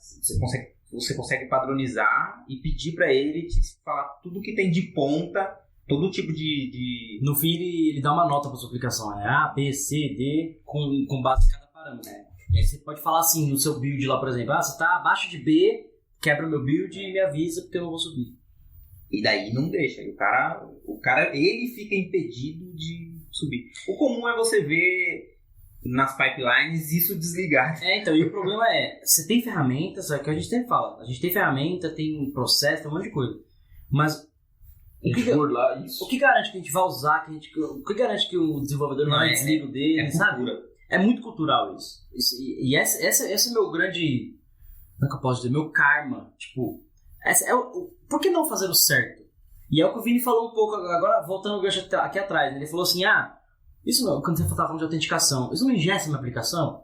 [SPEAKER 2] você consegue padronizar e pedir para ele te falar tudo que tem de ponta, todo tipo de...
[SPEAKER 1] No fim ele dá uma nota para sua aplicação, é A, B, C, D, com base em cada parâmetro. E aí você pode falar assim no seu build lá, por exemplo, você está abaixo de B, quebra o meu build e me avisa porque eu não vou subir.
[SPEAKER 2] E daí não deixa, o cara ele fica impedido de subir. O comum é você ver nas pipelines isso desligar.
[SPEAKER 1] Então, e o problema você tem ferramentas, é o que a gente sempre fala, a gente tem ferramenta, tem processo, tem um monte de coisa, mas o que garante que a gente vai usar, o que garante que o desenvolvedor não vai desligar o dele, sabe? É muito cultural isso. E esse é o meu grande, como é que eu posso dizer, meu karma, tipo, por que não fazer o certo? E é o que o Vini falou um pouco, agora voltando o gancho aqui atrás, ele falou assim, isso não, quando você estava falando de autenticação, isso não ingessa minha aplicação?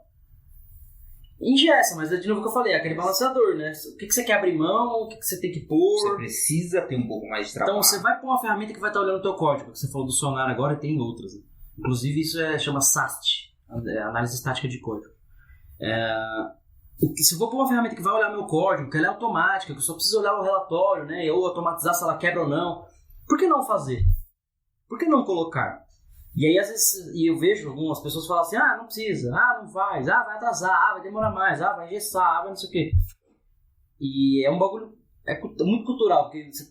[SPEAKER 1] Ingessa, mas é de novo o que eu falei, aquele balanceador, né? O que você quer abrir mão, o que você tem que pôr.
[SPEAKER 2] Você precisa ter um pouco mais de trabalho.
[SPEAKER 1] Então você vai pôr uma ferramenta que vai estar olhando o teu código, que você falou do Sonar agora e tem outras. Né? Inclusive isso chama SAST, Análise Estática de Código. Se eu vou pôr uma ferramenta que vai olhar meu código, que ela é automática, que eu só preciso olhar o relatório, né? Ou automatizar se ela quebra ou não. Por que não fazer? Por que não colocar? E aí, às vezes, eu vejo algumas pessoas falam assim, não precisa, não faz, vai atrasar, vai demorar mais, vai engessar, vai não sei o quê. E é um bagulho, muito cultural, porque você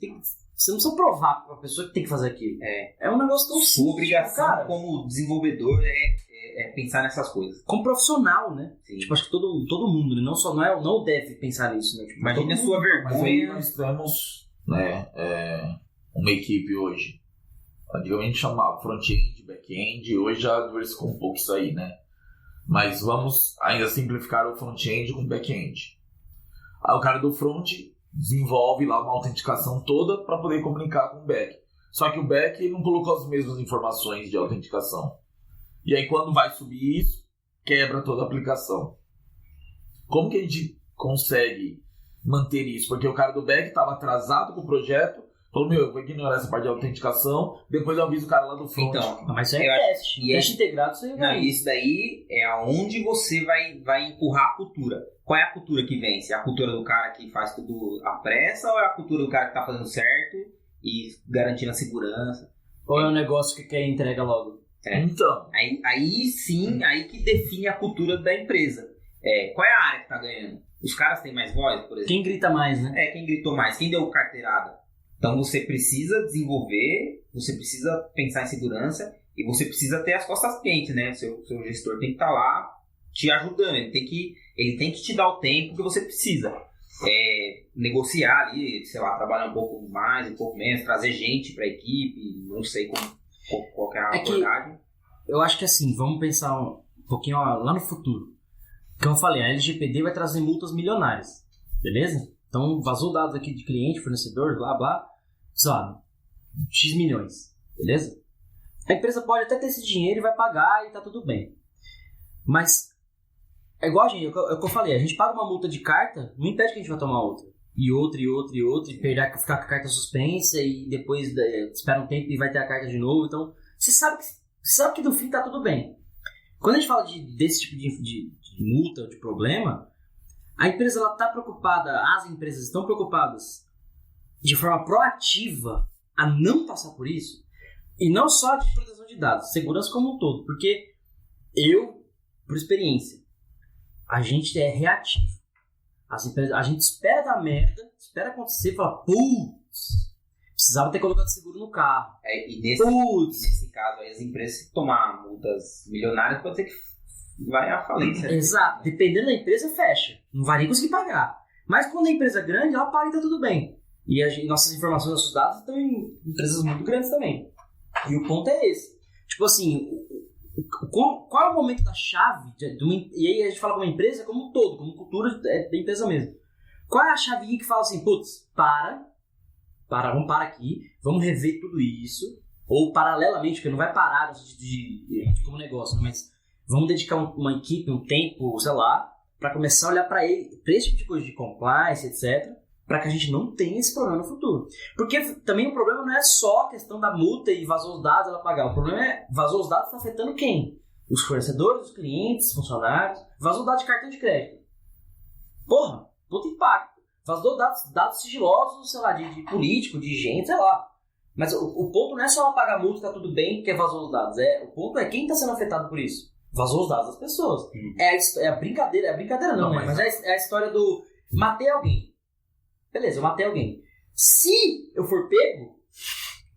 [SPEAKER 1] não precisa provar pra pessoa que tem que fazer aquilo. É um negócio tão simples.
[SPEAKER 2] Sua obrigação, cara, como desenvolvedor é pensar nessas coisas.
[SPEAKER 1] Como profissional, né?
[SPEAKER 2] Sim.
[SPEAKER 1] Tipo, acho que todo mundo, né? Não deve pensar nisso, né? Tipo,
[SPEAKER 2] imagina a sua vergonha.
[SPEAKER 3] Mas aí nós temos, né, uma equipe hoje. Antigamente chamava front-end, back-end, hoje já diversificou um pouco isso aí, né? Mas vamos ainda simplificar o front-end com o back-end. Aí o cara do front desenvolve lá uma autenticação toda para poder comunicar com o back. Só que o back não colocou as mesmas informações de autenticação. E aí quando vai subir isso, quebra toda a aplicação. Como que a gente consegue manter isso? Porque o cara do back estava atrasado com o projeto, falou, eu vou ignorar essa parte de autenticação, depois eu aviso o cara lá do front.
[SPEAKER 2] Então,
[SPEAKER 1] mas isso é teste. Teste integrado, você vai.
[SPEAKER 2] Isso daí é aonde você vai empurrar a cultura. Qual é a cultura que vence? É a cultura do cara que faz tudo à pressa ou é a cultura do cara que tá fazendo certo e garantindo a segurança?
[SPEAKER 1] Ou é um negócio que quer entrega logo?
[SPEAKER 3] Então.
[SPEAKER 2] Aí sim, aí que define a cultura da empresa. Qual é a área que tá ganhando? Os caras têm mais voz, por exemplo?
[SPEAKER 1] Quem grita mais, né?
[SPEAKER 2] Quem gritou mais, quem deu carteirada. Então você precisa desenvolver, você precisa pensar em segurança e você precisa ter as costas quentes, né? Seu gestor tem que estar lá te ajudando, ele tem que te dar o tempo que você precisa. Negociar ali, sei lá, trabalhar um pouco mais, um pouco menos, trazer gente para a equipe, não sei qual que é a abordagem.
[SPEAKER 1] Eu acho que assim, vamos pensar um pouquinho lá no futuro. Como eu falei, a LGPD vai trazer multas milionárias, beleza? Então, vazou dados aqui de cliente, fornecedor, blá, blá, sei lá, X milhões, beleza? A empresa pode até ter esse dinheiro e vai pagar e tá tudo bem. Mas, é igual é o que eu falei, a gente paga uma multa de carta, não impede que a gente vai tomar outra. E outra, e ficar com a carta suspensa e depois espera um tempo e vai ter a carta de novo. Então, você sabe que no fim tá tudo bem. Quando a gente fala desse tipo de multa, de problema, a empresa ela tá preocupada, as empresas estão preocupadas de forma proativa a não passar por isso. E não só de proteção de dados, segurança como um todo. Porque por experiência, a gente é reativo. As empresas, a gente espera dar merda, espera acontecer e fala, putz, precisava ter colocado seguro no carro.
[SPEAKER 2] E nesse caso, aí, as empresas, se tomar multas milionárias, pode ser que vai à falência.
[SPEAKER 1] Exato. Dependendo da empresa, fecha. Não vai nem conseguir pagar. Mas quando a empresa é grande, ela paga e tá tudo bem. E nossas informações, nossos dados estão em empresas muito grandes também. E o ponto é esse. Tipo assim, qual é o momento da chave? E aí a gente fala como empresa, como um todo, como cultura da empresa mesmo. Qual é a chavinha que fala assim, putz, vamos parar aqui, vamos rever tudo isso. Ou paralelamente, porque não vai parar no sentido de como negócio, mas vamos dedicar uma equipe, um tempo, sei lá, para começar a olhar para esse tipo de coisa de compliance, etc., para que a gente não tenha esse problema no futuro. Porque também o problema não é só a questão da multa e vazou os dados, ela pagar. O problema é, vazou os dados, está afetando quem? Os fornecedores, os clientes, os funcionários. Vazou dados de cartão de crédito. Porra, puta impacto. Vazou dados sigilosos, sei lá, de político, de gente, sei lá. Mas o ponto não é só pagar a multa, tá tudo bem, porque vazou os dados. O ponto é quem está sendo afetado por isso. Vazou os dados das pessoas. É a brincadeira não, né? Mas é a história do matei alguém. Beleza, eu matei alguém. Se eu for pego,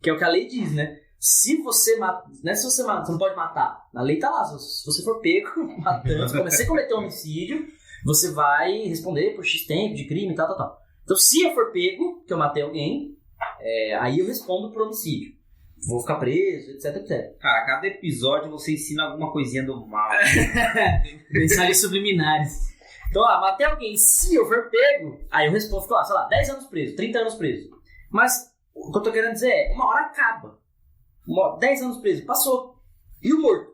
[SPEAKER 1] que é o que a lei diz, né? Se você mata, não é se você mata, você não pode matar. Na lei tá lá, se você for pego matando, se você cometer um homicídio, você vai responder por X tempo de crime e tal. Então, se eu for pego, que eu matei alguém, aí eu respondo por homicídio. Vou ficar preso, etc.
[SPEAKER 2] Cara, cada episódio você ensina alguma coisinha do mal.
[SPEAKER 1] Mensagens subliminares. Então, matei alguém, se eu for pego, aí eu respondo, fico lá, sei lá, 10 anos preso, 30 anos preso. Mas o que eu tô querendo dizer é, uma hora acaba. 10 anos preso, passou. E o morto?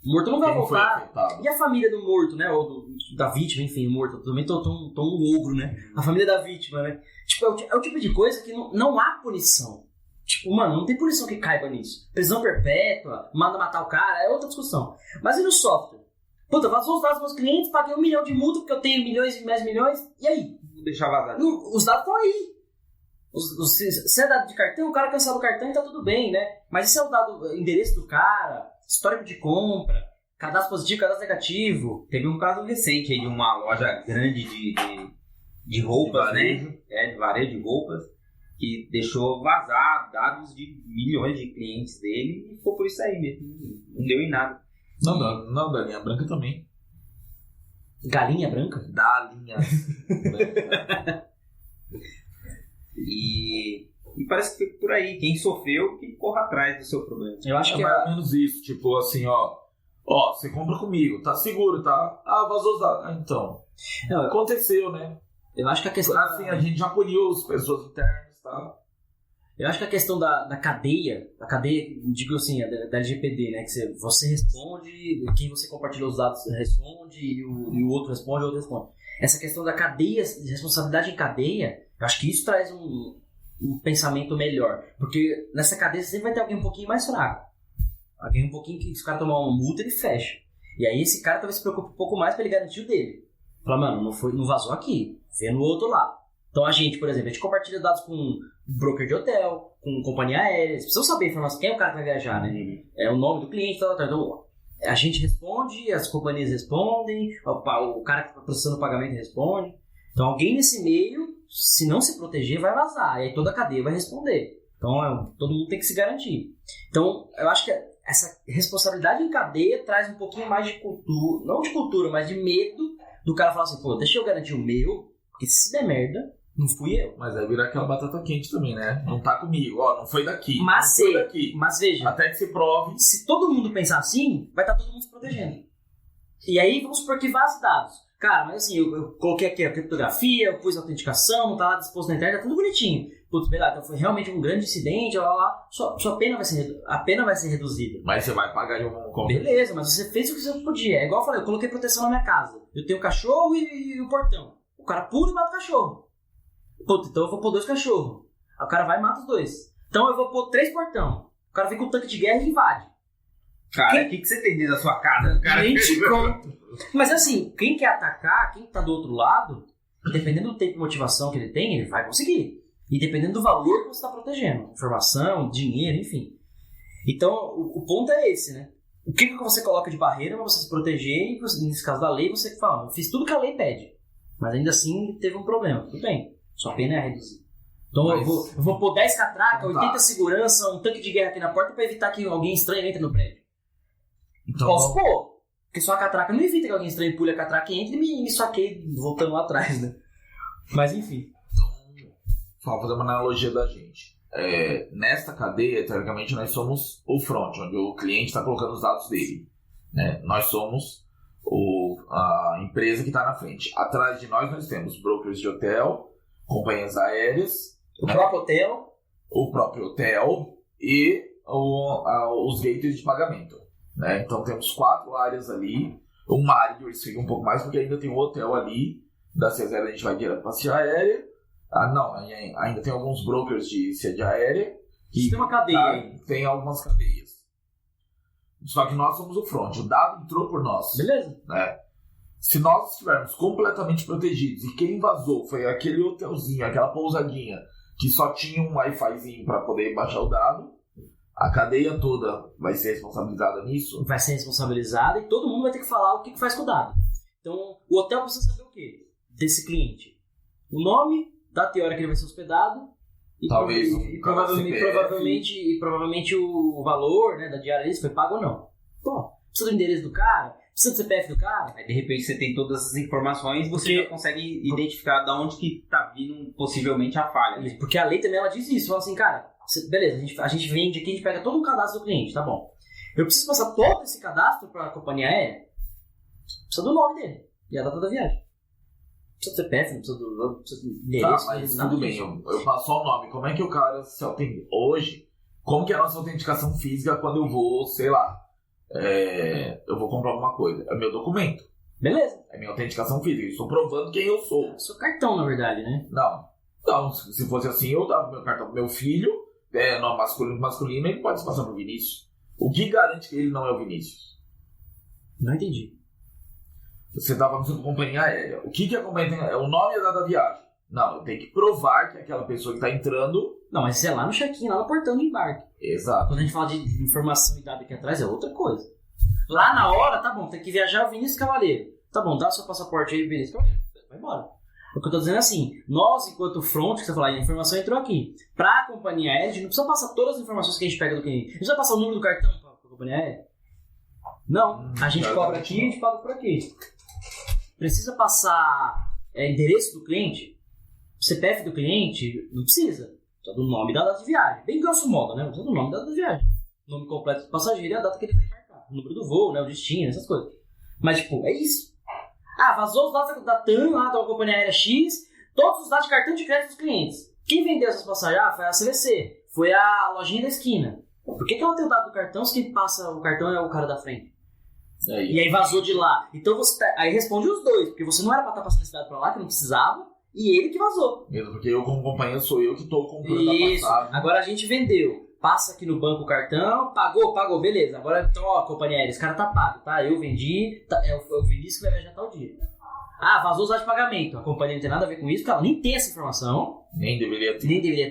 [SPEAKER 1] O morto não vai voltar. E a família do morto, né? Ou da vítima, enfim, o morto. Eu também tô um ogro, né? A família da vítima, né? Tipo, é o tipo de coisa que não há punição. Tipo, mano, não tem punição que caiba nisso. Prisão perpétua, manda matar o cara, é outra discussão. Mas e no software? Puta, vazou os dados dos meus clientes, paguei 1 milhão de multa porque eu tenho milhões e mais milhões. E aí?
[SPEAKER 2] Vou deixar vazar.
[SPEAKER 1] Os dados estão aí. Se é dado de cartão, o cara cancela o cartão e tá tudo bem, né? Mas se é o dado, endereço do cara, histórico de compra, cadastro positivo, cadastro negativo.
[SPEAKER 2] Teve um caso recente aí de uma loja grande de roupas, né? De varejo de roupas, que deixou vazar dados de milhões de clientes dele e ficou por isso aí mesmo. Não deu em nada.
[SPEAKER 3] Não, da linha branca também.
[SPEAKER 1] Galinha branca?
[SPEAKER 3] Da linha branca.
[SPEAKER 2] E parece que fica por aí. Quem sofreu, que corra atrás do seu problema.
[SPEAKER 1] Eu acho que
[SPEAKER 3] mais ou menos isso. Tipo assim, ó, você compra comigo, tá seguro, tá? Vazou os dados. Então, aconteceu, né?
[SPEAKER 1] Eu acho que a questão...
[SPEAKER 3] Assim, a gente já puniu as pessoas internas, tá?
[SPEAKER 1] Eu acho que a questão da cadeia, digo assim, da LGPD, né? Que você responde, quem você compartilhou os dados responde, e o outro responde, o outro responde. Essa questão da cadeia, de responsabilidade em cadeia, eu acho que isso traz um pensamento melhor. Porque nessa cadeia você sempre vai ter alguém um pouquinho mais fraco. Alguém um pouquinho que se o cara tomar uma multa, ele fecha. E aí esse cara talvez se preocupe um pouco mais pra ele garantir o dele. Fala, mano, não vazou aqui, vê no outro lado. Então a gente, por exemplo, a gente compartilha dados com broker de hotel, com companhia aérea. Vocês precisam saber a informação, quem é o cara que vai viajar, né? É o nome do cliente, tal. Então a gente responde, as companhias respondem, o cara que está processando o pagamento responde. Então alguém nesse meio, se não se proteger, vai vazar. E aí toda a cadeia vai responder. Então todo mundo tem que se garantir. Então eu acho que essa responsabilidade em cadeia traz um pouquinho mais de cultura, não de cultura, mas de medo do cara falar assim, pô, deixa eu garantir o meu, porque se der merda, não fui eu.
[SPEAKER 3] Mas aí vira aquela batata quente também, né? Não tá comigo, não foi daqui.
[SPEAKER 1] Mas
[SPEAKER 3] foi daqui.
[SPEAKER 1] Mas veja,
[SPEAKER 3] até que se prove.
[SPEAKER 1] Se todo mundo pensar assim, vai estar todo mundo se protegendo. E aí vamos supor que vaze dados. Cara, mas assim, eu coloquei aqui a criptografia, eu pus a autenticação, não tá lá disposto na internet, tá tudo bonitinho. Putz, beleza, então foi realmente um grande incidente, sua pena vai ser reduzida.
[SPEAKER 3] Mas você vai pagar de alguma coisa.
[SPEAKER 1] Beleza, mas você fez o que você podia. É igual eu falei, eu coloquei proteção na minha casa. Eu tenho o cachorro e o portão. O cara pula e mata o cachorro. Putz, então eu vou pôr 2 cachorros. Aí o cara vai e mata os 2. Então eu vou pôr 3 portão. O cara vem com um tanque de guerra e invade.
[SPEAKER 2] Cara, o que você tem dentro da sua casa? Cara?
[SPEAKER 1] Mas assim, quem quer atacar, quem tá do outro lado, dependendo do tempo e motivação que ele tem, ele vai conseguir. E dependendo do valor que você está protegendo. Informação, dinheiro, enfim. Então, o ponto é esse, né? O que você coloca de barreira para você se proteger? E nesse caso da lei, você fala, eu fiz tudo que a lei pede. Mas ainda assim, teve um problema. Tudo bem. Sua pena é reduzida. Então eu vou pôr 10 catracas, 80 segurança, um tanque de guerra aqui na porta para evitar que alguém estranho entre no prédio.
[SPEAKER 3] Então,
[SPEAKER 1] posso pôr. Porque só a catraca não evita que alguém estranho pule a catraca e entre e me saqueie voltando lá atrás, né? Mas enfim.
[SPEAKER 3] Então, vamos fazer uma analogia da gente. Nesta cadeia, teoricamente, nós somos o front, onde o cliente está colocando os dados dele. Né? Nós somos a empresa que está na frente. Atrás de nós temos brokers de hotel, companhias aéreas,
[SPEAKER 1] o próprio hotel
[SPEAKER 3] e os gateways de pagamento. Né? Então temos 4 áreas ali. Uma área diversifica um pouco mais, porque ainda tem um hotel ali. Da CESER a gente vai direto para a sede aérea. Ainda tem alguns brokers de sede aérea.
[SPEAKER 1] Tem uma cadeia.
[SPEAKER 3] Tem algumas cadeias. Só que nós somos o front. O dado entrou por nós.
[SPEAKER 1] Beleza.
[SPEAKER 3] Né? Se nós estivermos completamente protegidos e quem vazou foi aquele hotelzinho, aquela pousadinha que só tinha um Wi-Fizinho para poder baixar o dado, a cadeia toda vai ser responsabilizada nisso?
[SPEAKER 1] Vai ser responsabilizada e todo mundo vai ter que falar o que faz com o dado. Então, o hotel precisa saber o quê? Desse cliente. O nome, data e hora que ele vai ser hospedado e,
[SPEAKER 3] talvez
[SPEAKER 1] provavelmente o valor, né, da diária se foi pago ou não. Pô, precisa do endereço do cara, precisa do CPF do cara.
[SPEAKER 2] Aí de repente você tem todas essas informações e você já consegue identificar de onde que tá vindo possivelmente a falha. Né?
[SPEAKER 1] Porque a lei também ela diz isso, fala assim, cara, beleza, a gente vende aqui, a gente pega todo o cadastro do cliente, tá bom. Eu preciso passar todo esse cadastro para a companhia aérea, precisa do nome dele e a data da viagem. Precisa do CPF, não precisa do endereço.
[SPEAKER 3] Mas tudo bem, eu passo só o nome. Como é que o cara se autentifica? Hoje, como que é a nossa autenticação física quando eu vou, sei lá, eu vou comprar alguma coisa? É o meu documento.
[SPEAKER 1] Beleza.
[SPEAKER 3] É minha autenticação física. Eu estou provando quem eu sou.
[SPEAKER 1] É seu cartão, na verdade, né?
[SPEAKER 3] Não, se fosse assim, eu dava meu cartão pro meu filho, nome masculino, ele pode se passar pro Vinícius. O que garante que ele não é o Vinícius?
[SPEAKER 1] Não entendi.
[SPEAKER 3] Você está falando sobre companhia aérea. O que a companhia tem? É o nome e a data da viagem. Não, eu tenho que provar que aquela pessoa que está entrando...
[SPEAKER 1] Não, mas isso é lá no check-in, lá no portão de embarque.
[SPEAKER 3] Exato.
[SPEAKER 1] Quando a gente fala de informação e dado aqui atrás, é outra coisa. Lá na hora, tá bom, tem que viajar o Vinícius Cavaleiro. Tá bom, dá o seu passaporte aí, Vinícius Cavaleiro. Vai embora. O que eu tô dizendo é assim, nós, enquanto front, que você falou, a informação entrou aqui. Pra companhia aérea, a gente não precisa passar todas as informações que a gente pega do cliente. A gente precisa passar o número do cartão pra companhia aérea? Não. A gente cobra aqui e a gente paga por aqui. Precisa passar endereço do cliente? CPF do cliente? Não precisa. Precisa do nome e da data de viagem. Bem grosso modo, né? Precisa do nome e da data de viagem. O nome completo do passageiro e a data que ele vai embarcar. O número do voo, né? O destino, essas coisas. Mas, tipo, é isso. Ah, vazou os dados da TAM, lá da companhia aérea X, todos os dados de cartão de crédito dos clientes. Quem vendeu essas passagens? Ah, foi a CVC. Foi a lojinha da esquina. Por que ela tem o dado do cartão se quem passa o cartão é o cara da frente? E aí vazou de lá. Então você aí responde os dois, porque você não era pra estar passando esse dado pra lá, que não precisava, e ele que vazou.
[SPEAKER 3] Mesmo porque eu, como companheiro, sou eu que estou comprando
[SPEAKER 1] isso.
[SPEAKER 3] a passagem.
[SPEAKER 1] Agora a gente vendeu. Passa aqui no banco o cartão, pagou, beleza. Agora então, ó, companhia aérea, esse cara tá pago, tá? Eu vendi, é o Vinícius que vai viajar tal dia. Ah, vazou os dados de pagamento. A companhia não tem nada a ver com isso, porque ela nem tem essa informação.
[SPEAKER 3] Nem deveria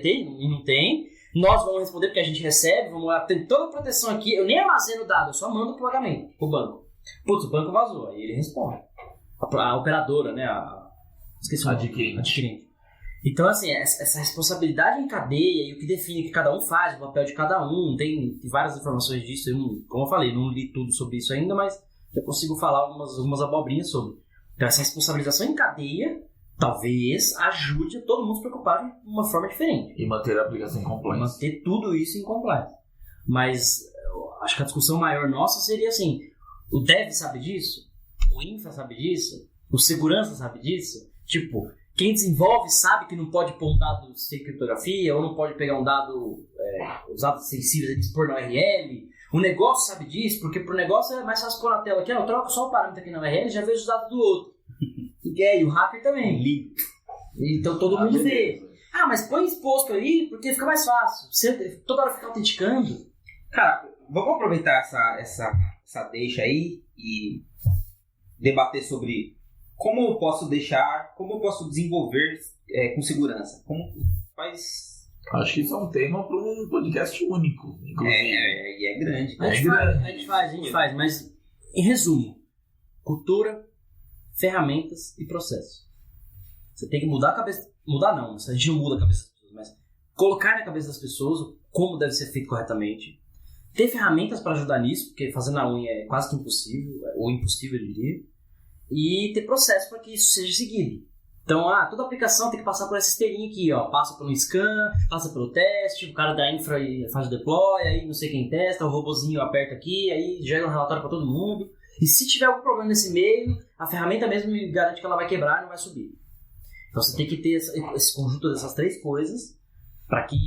[SPEAKER 3] ter.
[SPEAKER 1] E não tem. Nós vamos responder porque a gente recebe, tem toda a proteção aqui. Eu nem armazeno o dado, eu só mando pro pagamento, pro banco. Putz, o banco vazou, aí ele responde. A operadora, né? Esqueci o nome. Adquirente. Então, assim, essa responsabilidade em cadeia e o que define que cada um faz, o papel de cada um, tem várias informações disso. Como eu falei, não li tudo sobre isso ainda, mas eu consigo falar algumas abobrinhas sobre. Então, essa responsabilização em cadeia talvez ajude a todo mundo se preocupar de uma forma diferente.
[SPEAKER 3] E manter a aplicação em compliance.
[SPEAKER 1] Manter tudo isso em compliance. Mas acho que a discussão maior nossa seria assim, o dev sabe disso? O infra sabe disso? O segurança sabe disso? Tipo, quem desenvolve sabe que não pode pôr um dado sem criptografia ou não pode pegar um dado, os dados sensíveis e dispor na URL. O negócio sabe disso, porque pro negócio é mais fácil pôr na tela aqui, eu troco só o parâmetro aqui na URL e já vejo os dados do outro. E o hacker também. Então todo mundo vê. Ah, mas põe exposto aí, porque fica mais fácil. Você toda hora fica autenticando.
[SPEAKER 2] Cara, vamos aproveitar essa deixa aí e debater sobre como eu posso desenvolver com segurança. Como faz...
[SPEAKER 3] Acho que isso é um tema para um podcast único.
[SPEAKER 2] E é grande.
[SPEAKER 1] A gente faz, mas em resumo, cultura, ferramentas e processo. Você tem que mudar a cabeça. Mudar não, a gente não muda a cabeça das pessoas, mas colocar na cabeça das pessoas como deve ser feito corretamente. Ter ferramentas para ajudar nisso, porque fazendo a unha é quase que impossível, ou impossível, eu diria. E ter processo para que isso seja seguido. Então, toda aplicação tem que passar por essa esteirinha aqui, ó. Passa pelo scan, passa pelo teste, o cara da infra faz o deploy, aí não sei quem testa, o robozinho aperta aqui, aí gera um relatório para todo mundo. E se tiver algum problema nesse meio, a ferramenta mesmo me garante que ela vai quebrar e não vai subir. Então você tem que ter esse conjunto dessas três coisas para que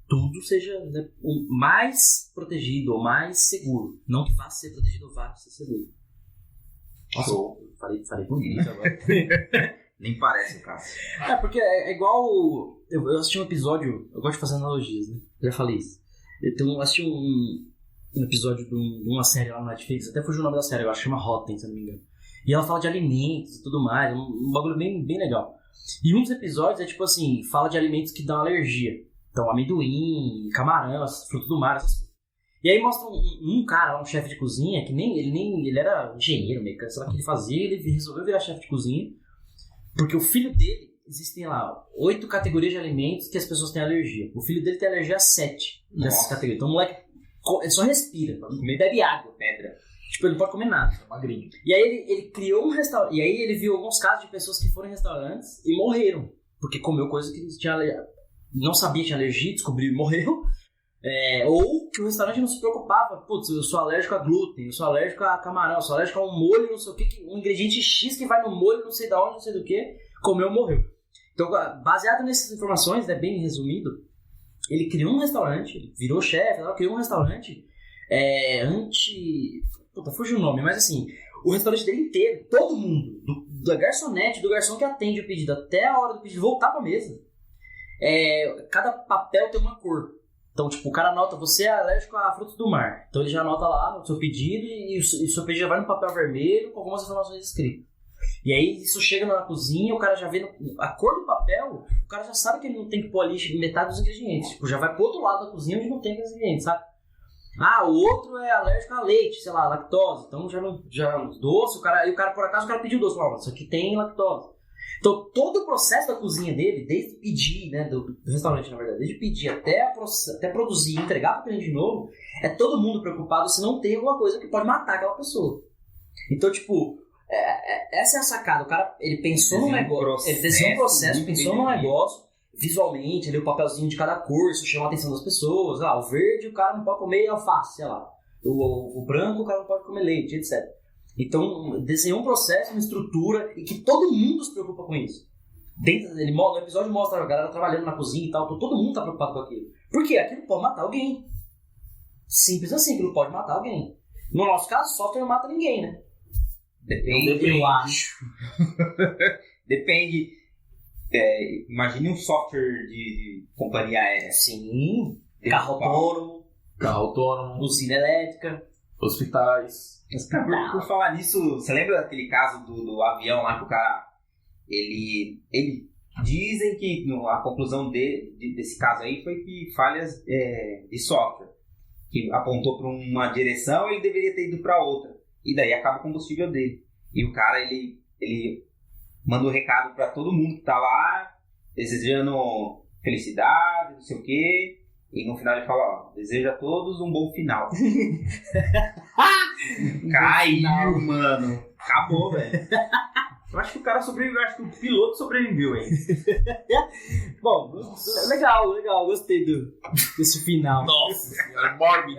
[SPEAKER 1] tudo seja, né, mais protegido ou mais seguro. Não que vá ser protegido ou vá ser seguro. Nossa, falei bonito agora.
[SPEAKER 2] Nem parece, cara.
[SPEAKER 1] Porque é igual... Eu assisti um episódio... Eu gosto de fazer analogias, né? Eu já falei isso. Eu assisti um episódio de uma série lá na Netflix. Até fugiu o nome da série, eu acho que chama Rotten, se não me engano. E ela fala de alimentos e tudo mais. Um bagulho bem, bem legal. E um dos episódios é tipo assim... Fala de alimentos que dão alergia. Então, amendoim, camarão, fruto do mar, essas coisas. E aí mostra um cara, um chefe de cozinha, que ele era engenheiro, mecânico, sei lá o que ele fazia. Ele resolveu virar chefe de cozinha. Porque o filho dele, existem lá 8 categorias de alimentos que as pessoas têm alergia. O filho dele tem alergia a 7 dessas categorias. Então o moleque ele só respira, ele bebe água, pedra. Tipo, ele não pode comer nada, é magrinho. E aí ele criou um restaurante. E aí ele viu alguns casos de pessoas que foram em restaurantes e morreram. Porque comeu coisa que tinha alergia. Não sabia que tinha alergia, descobriu e morreu. Ou que o restaurante não se preocupava. Putz, eu sou alérgico a glúten, eu sou alérgico a camarão, eu sou alérgico a um molho, não sei o que, um ingrediente X que vai no molho, não sei da onde, não sei do que, comeu, morreu. Então, baseado nessas informações, bem resumido, ele criou um restaurante, ele virou chefe, criou um restaurante Puta, fugiu o nome, mas assim, o restaurante dele inteiro, todo mundo, da garçonete, do garçom que atende o pedido até a hora do pedido voltar pra mesa, cada papel tem uma cor. Então, tipo, o cara anota, você é alérgico a frutos do mar. Então ele já anota lá no seu pedido e o seu pedido já vai no papel vermelho com algumas informações escritas. E aí isso chega na cozinha, o cara já vê a cor do papel, o cara já sabe que ele não tem que pôr ali metade dos ingredientes. Tipo, já vai pro outro lado da cozinha onde não tem aqueles ingredientes, sabe? Ah, o outro é alérgico a leite, sei lá, lactose. Então já doce, o cara por acaso pediu doce. Não, isso aqui tem lactose. Então todo o processo da cozinha dele, desde pedir, né, do restaurante na verdade, desde pedir até produzir e entregar para o cliente de novo, é todo mundo preocupado se não tem alguma coisa que pode matar aquela pessoa. Então, tipo, essa é a sacada. O cara, ele pensou num negócio, ele desenhou um processo, pensou num negócio, visualmente, ali o papelzinho de cada cor, isso chama a atenção das pessoas. Lá, o verde o cara não pode comer alface, sei lá. O branco o cara não pode comer leite, etc. Então, desenhou um processo, uma estrutura, e que todo mundo se preocupa com isso. No episódio mostra a galera trabalhando na cozinha e tal, então todo mundo tá preocupado com aquilo. Por quê? Aquilo pode matar alguém. Simples assim, aquilo pode matar alguém. No nosso caso, o software não mata ninguém, né?
[SPEAKER 2] Depende.
[SPEAKER 1] Eu acho.
[SPEAKER 2] Depende. Imagine um software de companhia aérea.
[SPEAKER 1] Sim. Carro autônomo. Usina elétrica.
[SPEAKER 3] Hospitais.
[SPEAKER 2] Por falar nisso, você lembra daquele caso do avião lá que o cara... Ele dizem que a conclusão desse caso aí foi que falhas de software. Que apontou para uma direção e ele deveria ter ido para outra. E daí acaba o combustível dele. E o cara, ele manda um recado para todo mundo que tá lá, desejando felicidade, não sei o quê. E no final ele fala, ó, desejo a todos um bom final. Caiu, mano. Acabou, velho. Eu acho que o cara sobreviveu, eu acho que o piloto sobreviveu, hein?
[SPEAKER 1] Bom, legal, gostei desse final.
[SPEAKER 3] Nossa, é mórbido.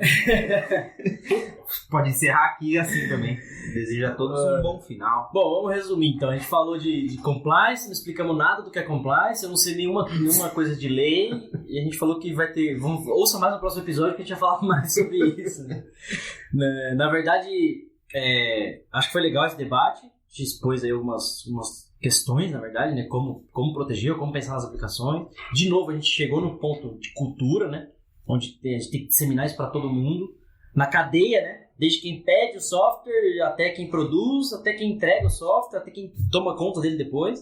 [SPEAKER 2] Pode encerrar aqui assim também. Desejo a todos um bom final.
[SPEAKER 1] Bom, vamos resumir então. A gente falou de compliance, não explicamos nada do que é compliance, eu não sei nenhuma coisa de lei, e a gente falou que vai ter... Ouça mais no próximo episódio que a gente vai falar mais sobre isso, né? Na verdade, acho que foi legal esse debate. A gente expôs aí algumas questões, na verdade, né? Como proteger, como pensar nas aplicações. De novo, a gente chegou no ponto de cultura, né? Onde a gente tem que disseminar isso para todo mundo. Na cadeia, né? Desde quem pede o software, até quem produz, até quem entrega o software, até quem toma conta dele depois.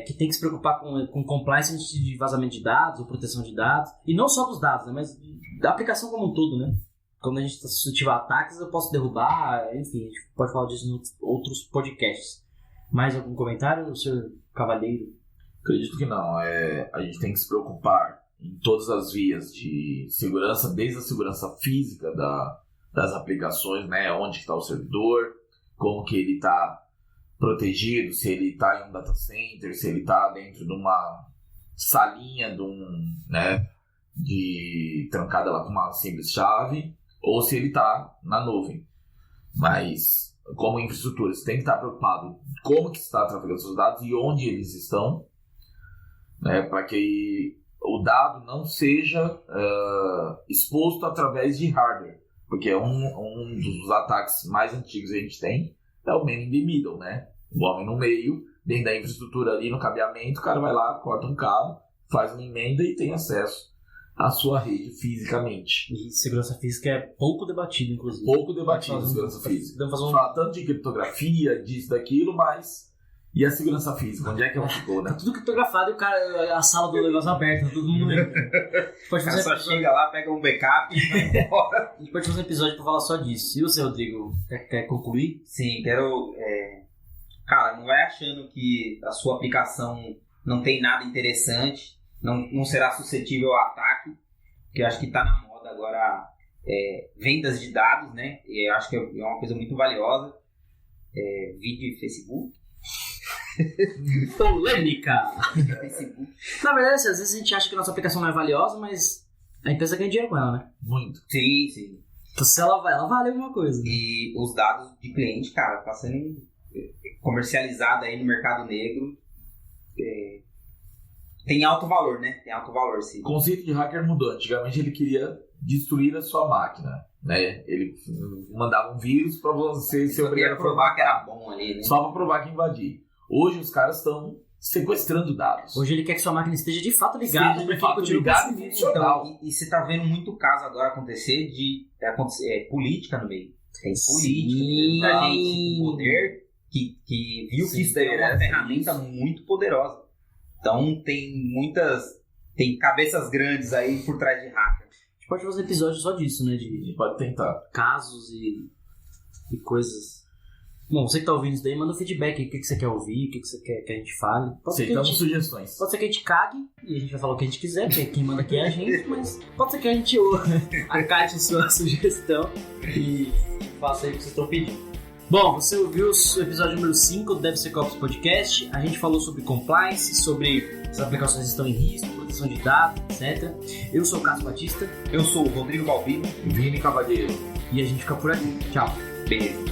[SPEAKER 1] Que tem que se preocupar com compliance de vazamento de dados ou proteção de dados. E não só dos dados, né? Mas da aplicação como um todo, né? Quando a gente tiver ataques, eu posso derrubar, enfim, a gente pode falar disso em outros podcasts. Mais algum comentário, senhor Cavaleiro?
[SPEAKER 3] Acredito que não. A gente tem que se preocupar em todas as vias de segurança, desde a segurança física das aplicações, né? Onde está o servidor, como que ele está protegido, se ele está em um data center, se ele está dentro de uma salinha trancada lá com uma simples chave, ou se ele está na nuvem. Mas, como infraestrutura, você tem que estar preocupado como que está trafegando seus dados e onde eles estão, né, para que o dado não seja exposto através de hardware. Porque um dos ataques mais antigos que a gente tem é o man in the middle, né? O homem no meio, dentro da infraestrutura ali, no cabeamento, o cara vai lá, corta um cabo, faz uma emenda e tem acesso a sua rede fisicamente.
[SPEAKER 1] E segurança física é pouco debatido, inclusive.
[SPEAKER 3] Pouco debatido segurança física. Fala tanto de criptografia, disso, daquilo, mas... E a segurança física? Onde é que ela ficou, né?
[SPEAKER 1] Tá tudo criptografado e a sala do negócio aberta, todo mundo entra.
[SPEAKER 2] Pode fazer só chega lá, pega um backup e vai embora.
[SPEAKER 1] A gente pode fazer um episódio pra falar só disso. E você, Rodrigo, quer concluir?
[SPEAKER 2] Sim, quero... Cara, não vai achando que a sua aplicação não tem nada interessante, não será suscetível a ataque, porque eu acho que está na moda agora vendas de dados, né? E eu acho que é uma coisa muito valiosa. Vídeo e Facebook.
[SPEAKER 1] Polêmica! Facebook. Na verdade, às vezes a gente acha que a nossa aplicação não é valiosa, mas a empresa ganha dinheiro com ela, né?
[SPEAKER 2] Muito. Sim.
[SPEAKER 1] Então se ela vale alguma coisa.
[SPEAKER 2] E os dados de cliente, cara, tá sendo comercializado aí no mercado negro. Tem alto valor, né? Tem alto valor, sim.
[SPEAKER 3] O conceito de hacker mudou. Antigamente ele queria destruir a sua máquina, né? Ele mandava um vírus para você ser obrigado
[SPEAKER 2] a provar que era bom ali, né?
[SPEAKER 3] Só para provar que invadir. Hoje os caras estão sequestrando dados.
[SPEAKER 1] Hoje ele quer que sua máquina esteja de fato ligada,
[SPEAKER 3] de fato ligada e funcional.
[SPEAKER 2] Então, e você tá vendo muito caso agora acontecer de política no meio. Tem política, muita gente com poder que viu que isso daí é uma ferramenta muito poderosa. Então tem cabeças grandes aí por trás de hacker.
[SPEAKER 1] A gente pode fazer um episódio só disso, né?
[SPEAKER 3] A gente pode tentar.
[SPEAKER 1] Casos e coisas. Bom, você que tá ouvindo isso daí, manda um feedback aí. O que você quer ouvir, o que você quer que a gente fale.
[SPEAKER 3] Aceitamos sugestões.
[SPEAKER 1] Pode ser que a gente cague e a gente vai falar o que a gente quiser, porque quem manda aqui é a gente, mas pode ser que a gente acate sua sugestão e faça aí o que vocês estão pedindo. Bom, você ouviu o episódio número 5 do DevSecOps Podcast. A gente falou sobre compliance, sobre as aplicações estão em risco, proteção de dados, etc. Eu sou o Cássio Batista.
[SPEAKER 2] Eu sou o Rodrigo Balbino.
[SPEAKER 3] Vini Cavaleiro.
[SPEAKER 1] E a gente fica por aqui. Tchau.
[SPEAKER 2] Beijo.